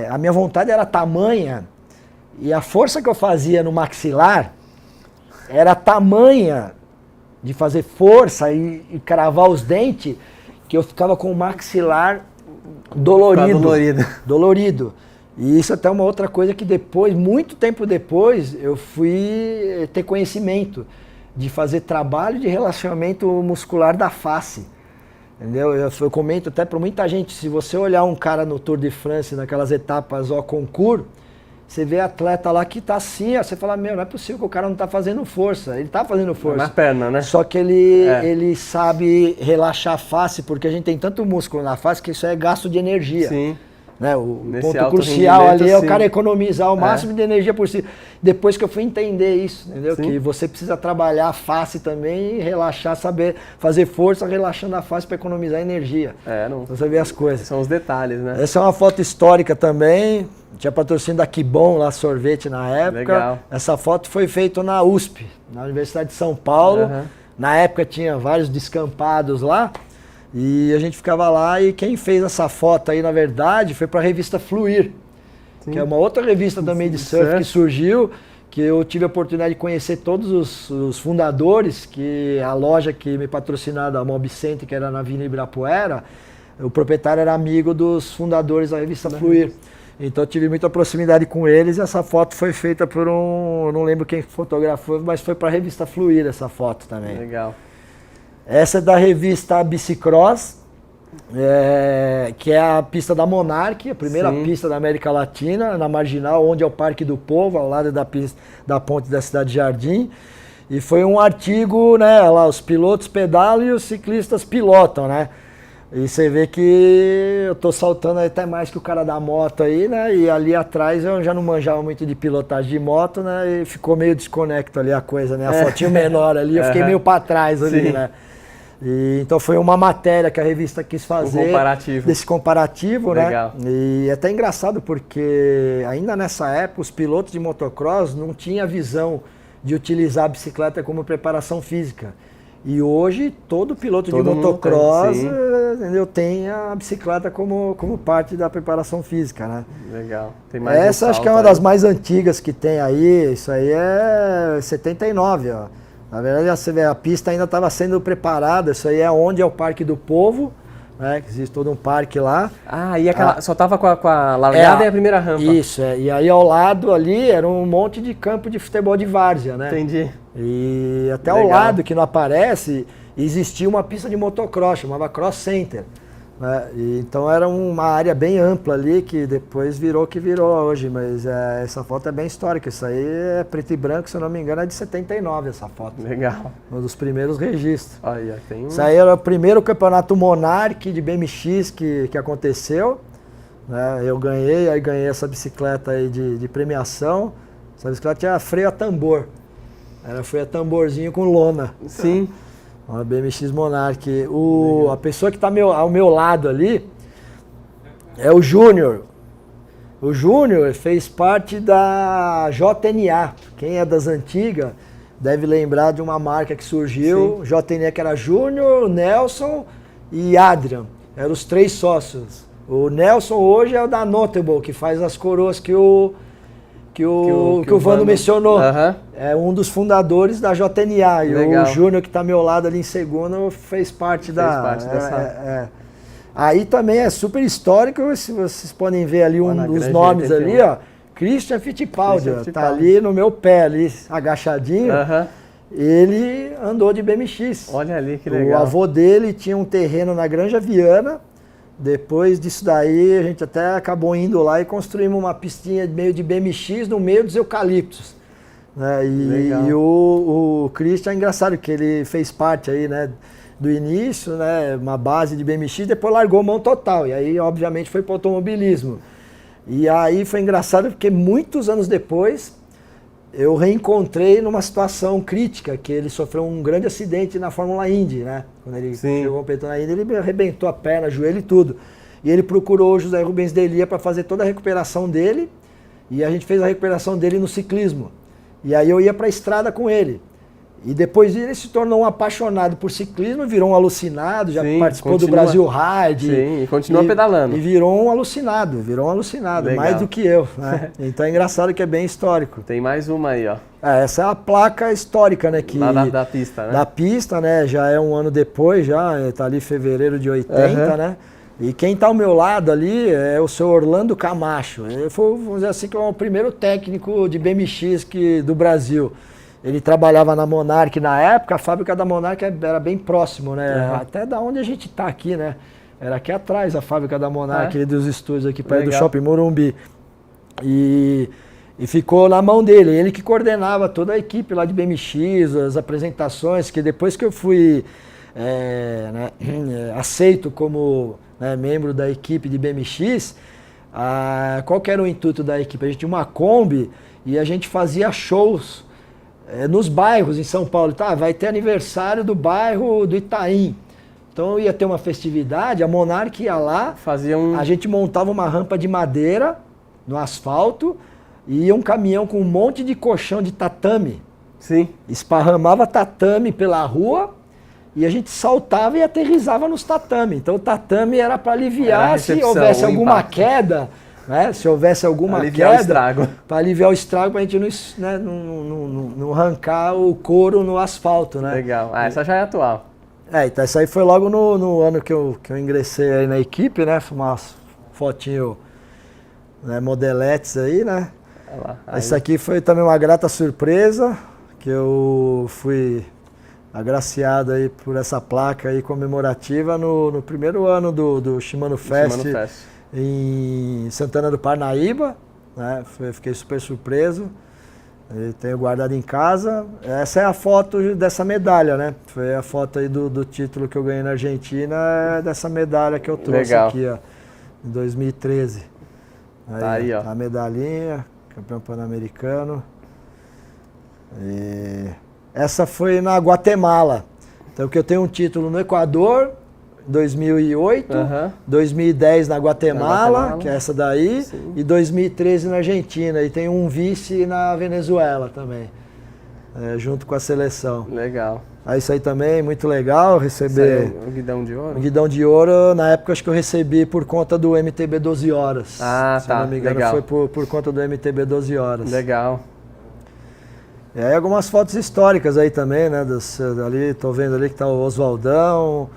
a minha vontade era tamanha e a força que eu fazia no maxilar era tamanha de fazer força e cravar os dentes, que eu ficava com o maxilar dolorido. E isso até uma outra coisa que depois, muito tempo depois, eu fui ter conhecimento de fazer trabalho de relaxamento muscular da face. Entendeu? Eu comento até para muita gente, se você olhar um cara no Tour de France, naquelas etapas au concours, você vê atleta lá que tá assim, ó, você fala, meu, não é possível que o cara não tá fazendo força. Ele tá fazendo força. Na perna, né? Só que ele sabe relaxar a face, porque a gente tem tanto músculo na face que isso é gasto de energia. Sim. Né? O Nesse ponto alto crucial rendimento, ali é o sim. cara economizar o máximo de energia possível. Depois que eu fui entender isso, entendeu? Sim. Que você precisa trabalhar a face também e relaxar, saber fazer força relaxando a face para economizar energia. Não. Então você vê as coisas. São os detalhes, né? Essa é uma foto histórica também. Tinha patrocínio da Kibon lá, sorvete na época. Legal. Essa foto foi feita na USP, na Universidade de São Paulo. Na época tinha vários descampados lá. E a gente ficava lá e quem fez essa foto aí, na verdade, foi para a revista Fluir, que é uma outra revista também de surf que surgiu, que eu tive a oportunidade de conhecer todos os fundadores, que a loja que me patrocinava, a Mob Center, que era na Avenida Ibirapuera, o proprietário era amigo dos fundadores da revista Fluir. Então eu tive muita proximidade com eles e essa foto foi feita por eu não lembro quem fotografou, mas foi para a revista Fluir essa foto também. Legal. Essa é da revista Bicicross, que é a pista da Monarch, a primeira pista da América Latina, na Marginal, onde é o Parque do Povo, ao lado da pista da ponte da Cidade Jardim. E foi um artigo, né, lá os pilotos pedalam e os ciclistas pilotam, né? E você vê que eu tô saltando até mais que o cara da moto aí, né? E ali atrás eu já não manjava muito de pilotagem de moto, né? E ficou meio desconecto ali a coisa, né? A fotinho menor ali, eu fiquei meio para trás ali, né? E, então foi uma matéria que a revista quis fazer desse comparativo, Legal. né? E é até engraçado porque ainda nessa época os pilotos de motocross não tinham a visão de utilizar a bicicleta como preparação física. E hoje todo piloto de motocross tem a bicicleta como parte da preparação física, né? Legal. Tem mais essa acho que é uma das mais antigas que tem aí, isso aí é 79, ó. Na verdade, você vê, a pista ainda estava sendo preparada, isso aí é onde é o Parque do Povo, né? Que existe todo um parque lá. Ah, e aquela, só tava com a largada e a primeira rampa. Isso, e aí ao lado ali era um monte de campo de futebol de várzea, né? Entendi. E até ao lado, que não aparece, existia uma pista de motocross, chamava Cross Center. Né? E, então era uma área bem ampla ali, que depois virou o que virou hoje, mas essa foto é bem histórica, isso aí é preto e branco, se eu não me engano é de 79 essa foto. Legal. Um dos primeiros registros. Olha, tem Isso aí era o primeiro campeonato Monarch de BMX que aconteceu, né? Eu ganhei essa bicicleta aí de premiação, essa bicicleta tinha freio a tambor, era freio a tamborzinho com lona. Sim. Uma BMX Monarch. A pessoa que está ao meu lado ali é o Júnior. O Júnior fez parte da JNA. Quem é das antigas deve lembrar de uma marca que surgiu, JNA, que era Júnior, Nelson e Adrian. Eram os 3 sócios. O Nelson hoje é o da Notable, que faz as coroas que o Vando mencionou. É um dos fundadores da JNA. E o Júnior, que está ao meu lado ali em segundo, fez parte dessa. Aí também é super histórico, se vocês podem ver ali dos nomes ali, ó. Christian Fittipaldi, tá ali no meu pé, ali, agachadinho. Ele andou de BMX. Olha ali, que legal. O avô dele tinha um terreno na Granja Viana. Depois disso daí, a gente até acabou indo lá e construímos uma pistinha meio de BMX no meio dos eucaliptos. Né? E o Christian é engraçado, que ele fez parte aí, né, do início, né, uma base de BMX, depois largou mão total. E aí, obviamente, foi para o automobilismo. E aí foi engraçado porque muitos anos depois, eu reencontrei numa situação crítica, que ele sofreu um grande acidente na Fórmula Indy, né? Quando ele chegou competindo na Indy, ele arrebentou a perna, joelho e tudo. E ele procurou o José Rubens Delia para fazer toda a recuperação dele, e a gente fez a recuperação dele no ciclismo. E aí eu ia para a estrada com ele. E depois ele se tornou um apaixonado por ciclismo, virou um alucinado, já participou do Brasil Ride. Sim, e continua pedalando. E virou um alucinado, Legal. mais do que eu. Né? Então é engraçado que é bem histórico. Tem mais uma aí, ó. Essa é a placa histórica, né? Lá da pista, né? Da pista, né? Já é um ano depois, tá ali fevereiro de 80, né? E quem tá ao meu lado ali é o seu Orlando Camacho. Ele foi, vamos dizer assim, que é o primeiro técnico de BMX do Brasil. Ele trabalhava na Monarch na época, a fábrica da Monarch era bem próximo, né? Até da onde a gente tá aqui, né? Era aqui atrás a fábrica da Monarch, dos estúdios aqui perto do Shopping Morumbi. E ficou na mão dele, ele que coordenava toda a equipe lá de BMX, as apresentações, que depois que eu fui aceito como membro da equipe de BMX, qual que era o intuito da equipe? A gente tinha uma Kombi e a gente fazia shows nos bairros em São Paulo. Vai ter aniversário do bairro do Itaim. Então ia ter uma festividade, a Monarch ia lá, a gente montava uma rampa de madeira no asfalto e ia um caminhão com um monte de colchão de tatame. Sim. Esparramava tatame pela rua e a gente saltava e aterrissava nos tatame. Então o tatame era para aliviar se houvesse alguma queda, né? Se houvesse alguma aliviar queda, o estrago. para aliviar o estrago, para a gente não arrancar o couro no asfalto, né? Legal. Essa já é atual. Então isso aí foi logo no ano que eu ingressei aí na equipe, né? Foi uma fotinho, né, modeletes aí, né? Isso aqui foi também uma grata surpresa, que eu fui agraciado aí por essa placa aí comemorativa no primeiro ano do Shimano Fest, em Santana do Parnaíba, né? Fiquei super surpreso. E tenho guardado em casa. Essa é a foto dessa medalha, né? Foi a foto aí do título que eu ganhei na Argentina, dessa medalha que eu trouxe aqui, ó, em 2013. Aí, ó. A medalhinha, campeão pan-americano. E essa foi na Guatemala. Então, que eu tenho um título no Equador, 2008, 2010 na Guatemala, que é essa daí, e 2013 na Argentina. E tem um vice na Venezuela também, junto com a seleção. Legal. Isso aí também, muito legal receber... O guidão de ouro? O guidão de ouro, na época acho que eu recebi por conta do MTB 12 horas. Se não me engano, legal. foi por conta do MTB 12 horas. Legal. E aí algumas fotos históricas aí também, né? Ali, tô vendo ali que tá o Oswaldão,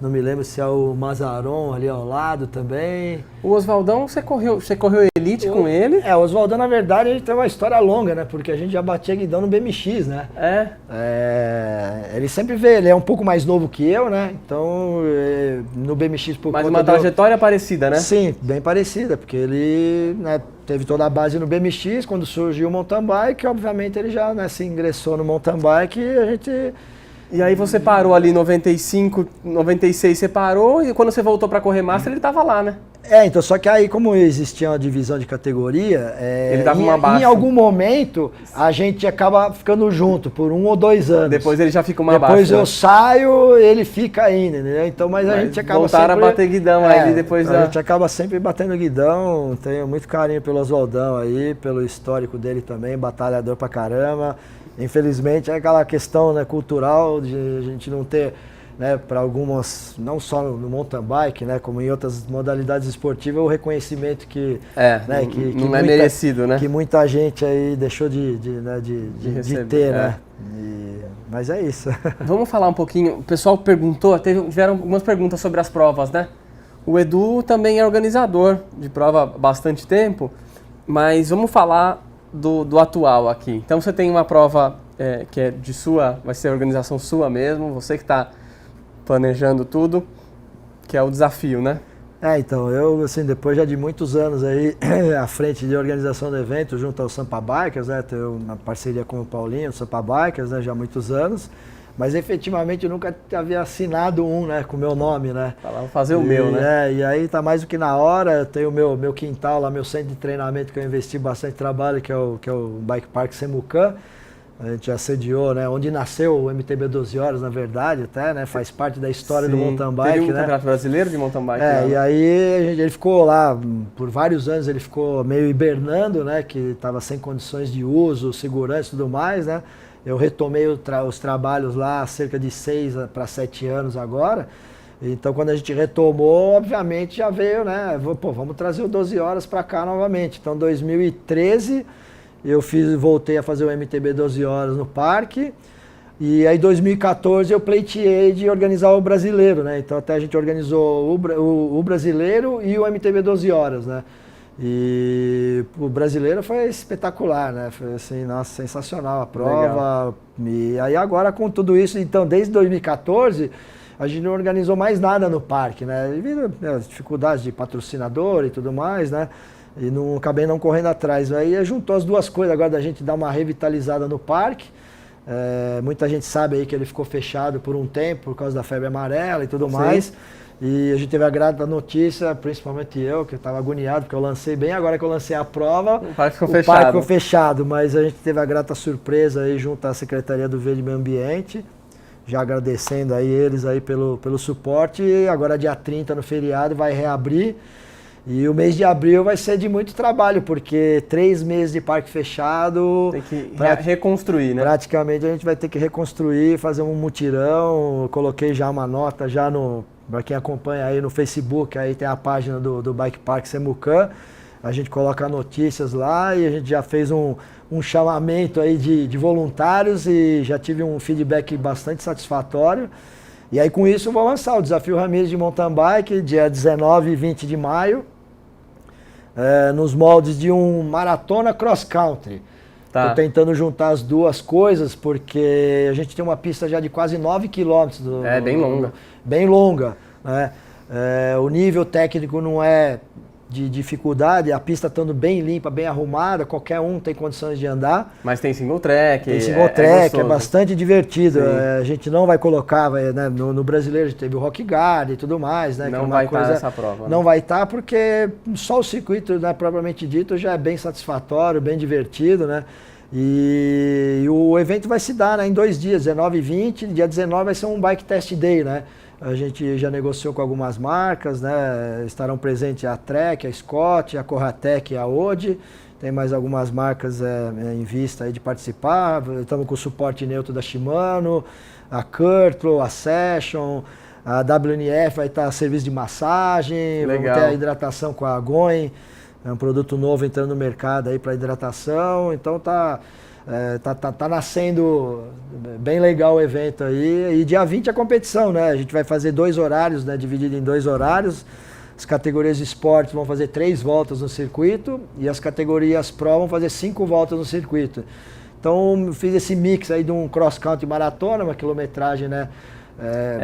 não me lembro se é o Mazaron ali ao lado também. O Oswaldão, você correu Elite com ele? O Oswaldão, na verdade, a gente tem uma história longa, né? Porque a gente já batia guidão no BMX, né? Ele sempre veio, ele é um pouco mais novo que eu, né? Então, no BMX por Mas uma trajetória parecida, né? Sim, bem parecida, porque ele, né, teve toda a base no BMX, quando surgiu o mountain bike, obviamente ele já, né, se ingressou no mountain bike e a gente... E aí você parou ali em 95, 96 você parou e quando você voltou para correr Master ele estava lá, né? Então, só que aí como existia uma divisão de categoria, ele dava uma baixa. Em algum momento a gente acaba ficando junto por 1 ou 2 anos. Depois ele já fica uma baixa. Depois eu saio, ele fica ainda, né? Então, mas a gente acaba voltaram a bater guidão aí depois a gente acaba sempre batendo guidão, tenho muito carinho pelo Oswaldão aí, pelo histórico dele também, batalhador pra caramba. Infelizmente é aquela questão, né, cultural de a gente não ter, né, para algumas, não só no mountain bike, né, como em outras modalidades esportivas, o reconhecimento que, né, que não é merecido, né? Que muita gente aí deixou de ter, né? Mas é isso. Vamos falar um pouquinho, o pessoal perguntou, tiveram algumas perguntas sobre as provas, né? O Edu também é organizador de prova há bastante tempo, mas vamos falar do atual aqui. Então você tem uma prova que é de sua, vai ser a organização sua mesmo, você que está planejando tudo, que é o desafio, né? Então, eu, assim, depois já de muitos anos aí à frente de organização do evento, junto ao Sampa Bikers, né? Tenho uma parceria com o Paulinho, do Sampa Bikers, né? Já há muitos anos. Mas efetivamente eu nunca havia assinado um, né, com o meu nome, né? Vou fazer o meu, né? E aí tá mais do que na hora, eu tenho o meu quintal lá, meu centro de treinamento que eu investi bastante trabalho, que é o Bike Park Semucan. A gente já sediou, né, onde nasceu o MTB 12 horas, na verdade, até, né, faz parte da história do mountain bike, teve um né? campeonato brasileiro de mountain bike. E aí ele ficou lá, por vários anos ele ficou meio hibernando, né, que estava sem condições de uso, segurança e tudo mais, né? Eu retomei os trabalhos lá há cerca de 6 para 7 anos agora. Então, quando a gente retomou, obviamente já veio, né? Vamos trazer o 12 horas para cá novamente. Então, em 2013, eu voltei a fazer o MTB 12 horas no parque. E aí, em 2014, eu pleiteei de organizar o brasileiro, né? Então, até a gente organizou o brasileiro e o MTB 12 horas, né? E o brasileiro foi espetacular, né? Foi assim, nossa, sensacional a prova. Legal. E aí agora com tudo isso, então desde 2014 a gente não organizou mais nada no parque, né? Devido às dificuldades de patrocinador e tudo mais, né? E acabei não correndo atrás. Aí juntou as duas coisas agora da gente dar uma revitalizada no parque. Muita gente sabe aí que ele ficou fechado por um tempo por causa da febre amarela e tudo mais. E a gente teve a grata notícia, principalmente eu, que estava agoniado, porque eu lancei bem agora que eu lancei a prova, o parque ficou fechado, mas a gente teve a grata surpresa aí junto à Secretaria do Verde e Meio Ambiente, já agradecendo aí eles aí pelo suporte, e agora dia 30 no feriado vai reabrir, e o mês de abril vai ser de muito trabalho, porque 3 meses de parque fechado... Tem que reconstruir, né? Praticamente a gente vai ter que reconstruir, fazer um mutirão, coloquei já uma nota já para quem acompanha aí no Facebook, aí tem a página do Bike Park Semucan, A gente coloca notícias lá e a gente já fez um chamamento aí de voluntários e já tive um feedback bastante satisfatório. E aí com isso eu vou lançar o Desafio Ramires de Mountain Bike, dia 19 e 20 de maio, nos moldes de um maratona cross country. Tá. Tô tentando juntar as duas coisas, porque a gente tem uma pista já de quase 9 quilômetros. Bem longa. Bem longa, né? O nível técnico não é de dificuldade, a pista estando bem limpa, bem arrumada, qualquer um tem condições de andar. Mas tem single track. Tem single track, é gostoso. bastante divertido. A gente não vai colocar, né, no brasileiro a gente teve o Rock Guard e tudo mais, né? Não vai estar nessa prova. Não vai estar porque só o circuito, né, propriamente dito, já é bem satisfatório, bem divertido, né? E o evento vai se dar, né, em 2 dias, 19 e 20. Dia 19 vai ser um Bike Test Day, né? A gente já negociou com algumas marcas, né? Estarão presentes a Trek, a Scott, a Corratec e a Ode. Tem mais algumas marcas em vista aí de participar. Estamos com o suporte neutro da Shimano, a Kurtlo, a Session, a WNF vai estar a serviço de massagem. Legal. Vamos ter a hidratação com a Going, é um produto novo entrando no mercado aí para hidratação. Então tá nascendo bem legal o evento aí. E dia 20 a competição, né? A gente vai fazer 2 horários, né? Dividido em 2 horários. As categorias de esportes vão fazer 3 voltas no circuito e as categorias Pro vão fazer 5 voltas no circuito. Então fiz esse mix aí de um cross country maratona, uma quilometragem, né?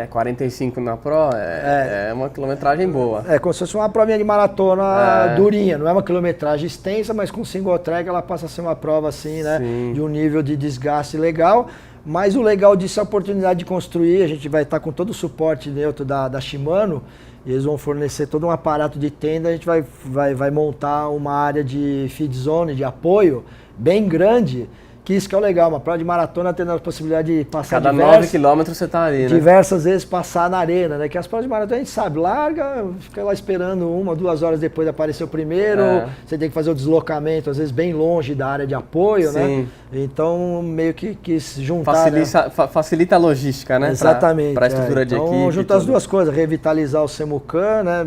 45 na Pro é uma quilometragem boa. É como se fosse uma provinha de maratona durinha, não é uma quilometragem extensa, mas com single track ela passa a ser uma prova assim, né? Sim. De um nível de desgaste legal. Mas o legal disso é a oportunidade de construir. A gente vai estar com todo o suporte neutro da Shimano. E eles vão fornecer todo um aparato de tenda. A gente vai montar uma área de feed zone, de apoio, bem grande. Que isso que é o legal, uma prova de maratona tendo a possibilidade de passar Cada 9 quilômetros você tá ali, né? Diversas vezes passar na arena, né? Que as provas de maratona a gente sabe, larga, fica lá esperando 1, 2 horas depois de aparecer o primeiro, você tem que fazer o deslocamento, às vezes bem longe da área de apoio, Sim. né? Então, meio que quis juntar, facilita a logística, né? Exatamente. Para a estrutura de equipe. Então, juntar as duas coisas, revitalizar o Semucan, né?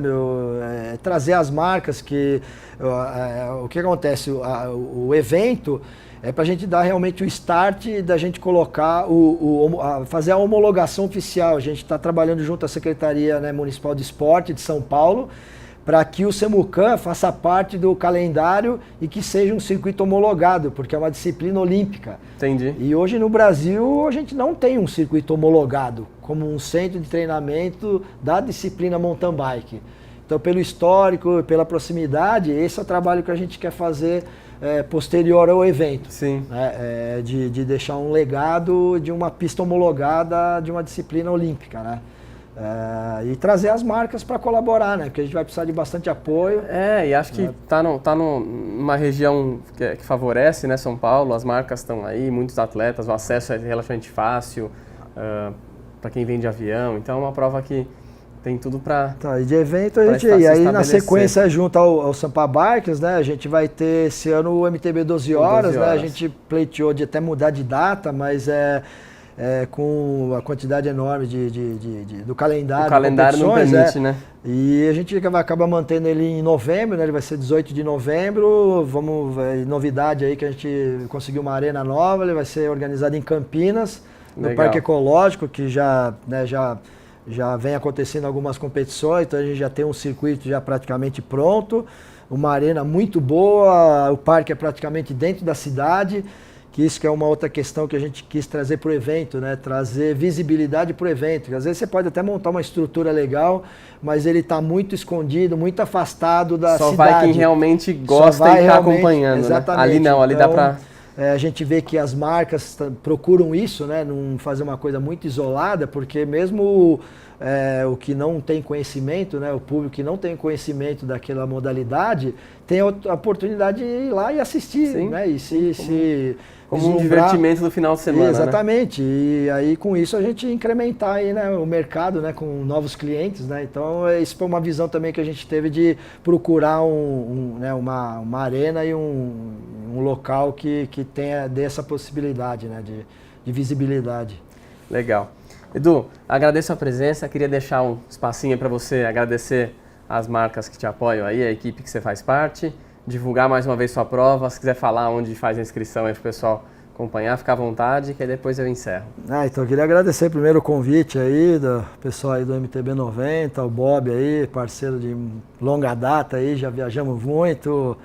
Trazer as marcas que... o que acontece? O evento... É para a gente dar realmente o start da gente colocar, fazer a homologação oficial. A gente está trabalhando junto à Secretaria, né, Municipal de Esporte de São Paulo, para que o Semucan faça parte do calendário e que seja um circuito homologado, porque é uma disciplina olímpica. Entendi. E hoje no Brasil a gente não tem um circuito homologado como um centro de treinamento da disciplina mountain bike. Então, pelo histórico, pela proximidade, esse é o trabalho que a gente quer fazer posterior ao evento. Sim. De deixar um legado de uma pista homologada de uma disciplina olímpica, né? E trazer as marcas para colaborar, né? Porque a gente vai precisar de bastante apoio. E acho que tá numa região que favorece, né, São Paulo, as marcas estão aí, muitos atletas, o acesso é relativamente fácil para quem vem de avião, então é uma prova que tem tudo para... Tá, e de evento a gente... E aí na sequência, junto ao Sampa Bikes, né, a gente vai ter esse ano o MTB 12 horas, né? A gente pleiteou de até mudar de data, mas com a quantidade enorme do calendário. O calendário não permite, né? E a gente acaba mantendo ele em novembro, né? Ele vai ser 18 de novembro. Novidade aí que a gente conseguiu uma arena nova, ele vai ser organizado em Campinas, no Parque Ecológico, que já vem acontecendo algumas competições, então a gente já tem um circuito já praticamente pronto, uma arena muito boa, o parque é praticamente dentro da cidade, que isso que é uma outra questão que a gente quis trazer para o evento, né? Trazer visibilidade para o evento, porque às vezes você pode até montar uma estrutura legal, mas ele está muito escondido, muito afastado da cidade. Só vai quem realmente gosta e está acompanhando, exatamente. Né? Ali não, ali então, dá para... a gente vê que as marcas procuram isso, né? Não fazer uma coisa muito isolada, porque mesmo o que não tem conhecimento, né? O público que não tem conhecimento daquela modalidade, tem a oportunidade de ir lá e assistir, Sim. Né? E como um divertimento do final de semana. Exatamente. Né? E aí com isso a gente incrementar aí, né, o mercado, né, com novos clientes, né? Então isso foi uma visão também que a gente teve de procurar uma arena e um local que dê essa possibilidade, né, de visibilidade. Legal. Edu, agradeço a presença, queria deixar um espacinho para você agradecer as marcas que te apoiam aí, a equipe que você faz parte. divulgar mais uma vez sua prova, se quiser falar onde faz a inscrição aí pro pessoal acompanhar, fica à vontade, que aí depois eu encerro. Então eu queria agradecer primeiro o convite aí do pessoal aí do MTB 90, o Bob aí, parceiro de longa data aí, já viajamos muito,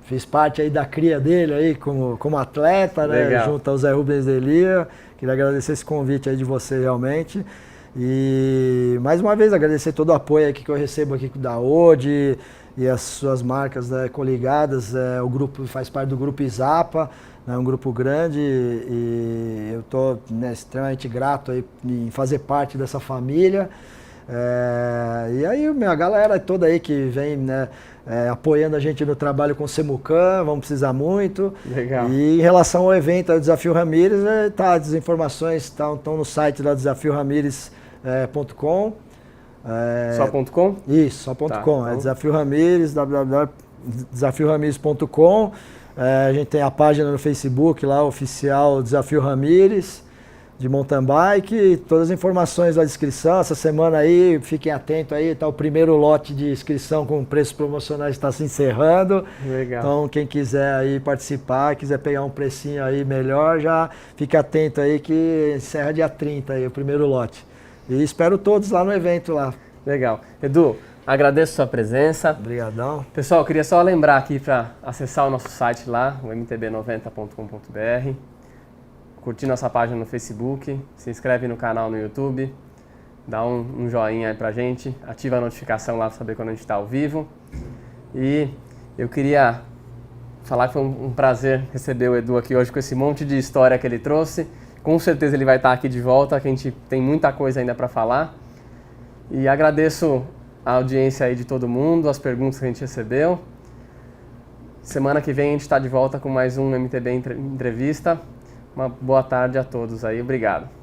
fiz parte aí da cria dele aí como atleta, né, junto ao Zé Rubens Delia. Queria agradecer esse convite aí de você realmente. E mais uma vez agradecer todo o apoio aqui que eu recebo aqui da ODE e as suas marcas, né, coligadas. O grupo faz parte do grupo Izapa, né, um grupo grande, e eu estou, né, extremamente grato aí em fazer parte dessa família. E aí a galera toda aí que vem, né, apoiando a gente no trabalho com o Semucan, vamos precisar muito. Legal. E em relação ao evento, ao Desafio Ramírez, as informações estão no site da desafioramires.com. Só.com? Isso, só.com. Tá, Desafio Ramírez, www.desafioramires.com. A gente tem a página no Facebook lá, oficial Desafio Ramírez, de mountain bike, todas as informações da inscrição. Essa semana aí, fiquem atentos aí, tá o primeiro lote de inscrição com preços promocionais está se encerrando. Legal. Então quem quiser aí participar, quiser pegar um precinho aí melhor, já fique atento aí que encerra dia 30 aí o primeiro lote. E espero todos lá no evento lá. Legal. Edu, agradeço a sua presença. Obrigadão. Pessoal, eu queria só lembrar aqui para acessar o nosso site lá, o mtb90.com.br. Curtir nossa página no Facebook, se inscreve no canal no YouTube, dá um joinha aí pra gente, ativa a notificação lá para saber quando a gente está ao vivo. E eu queria falar que foi um prazer receber o Edu aqui hoje com esse monte de história que ele trouxe. Com certeza ele vai estar aqui de volta, que a gente tem muita coisa ainda para falar. E agradeço a audiência aí de todo mundo, as perguntas que a gente recebeu. Semana que vem a gente está de volta com mais um MTB Entrevista. Uma boa tarde a todos aí, obrigado.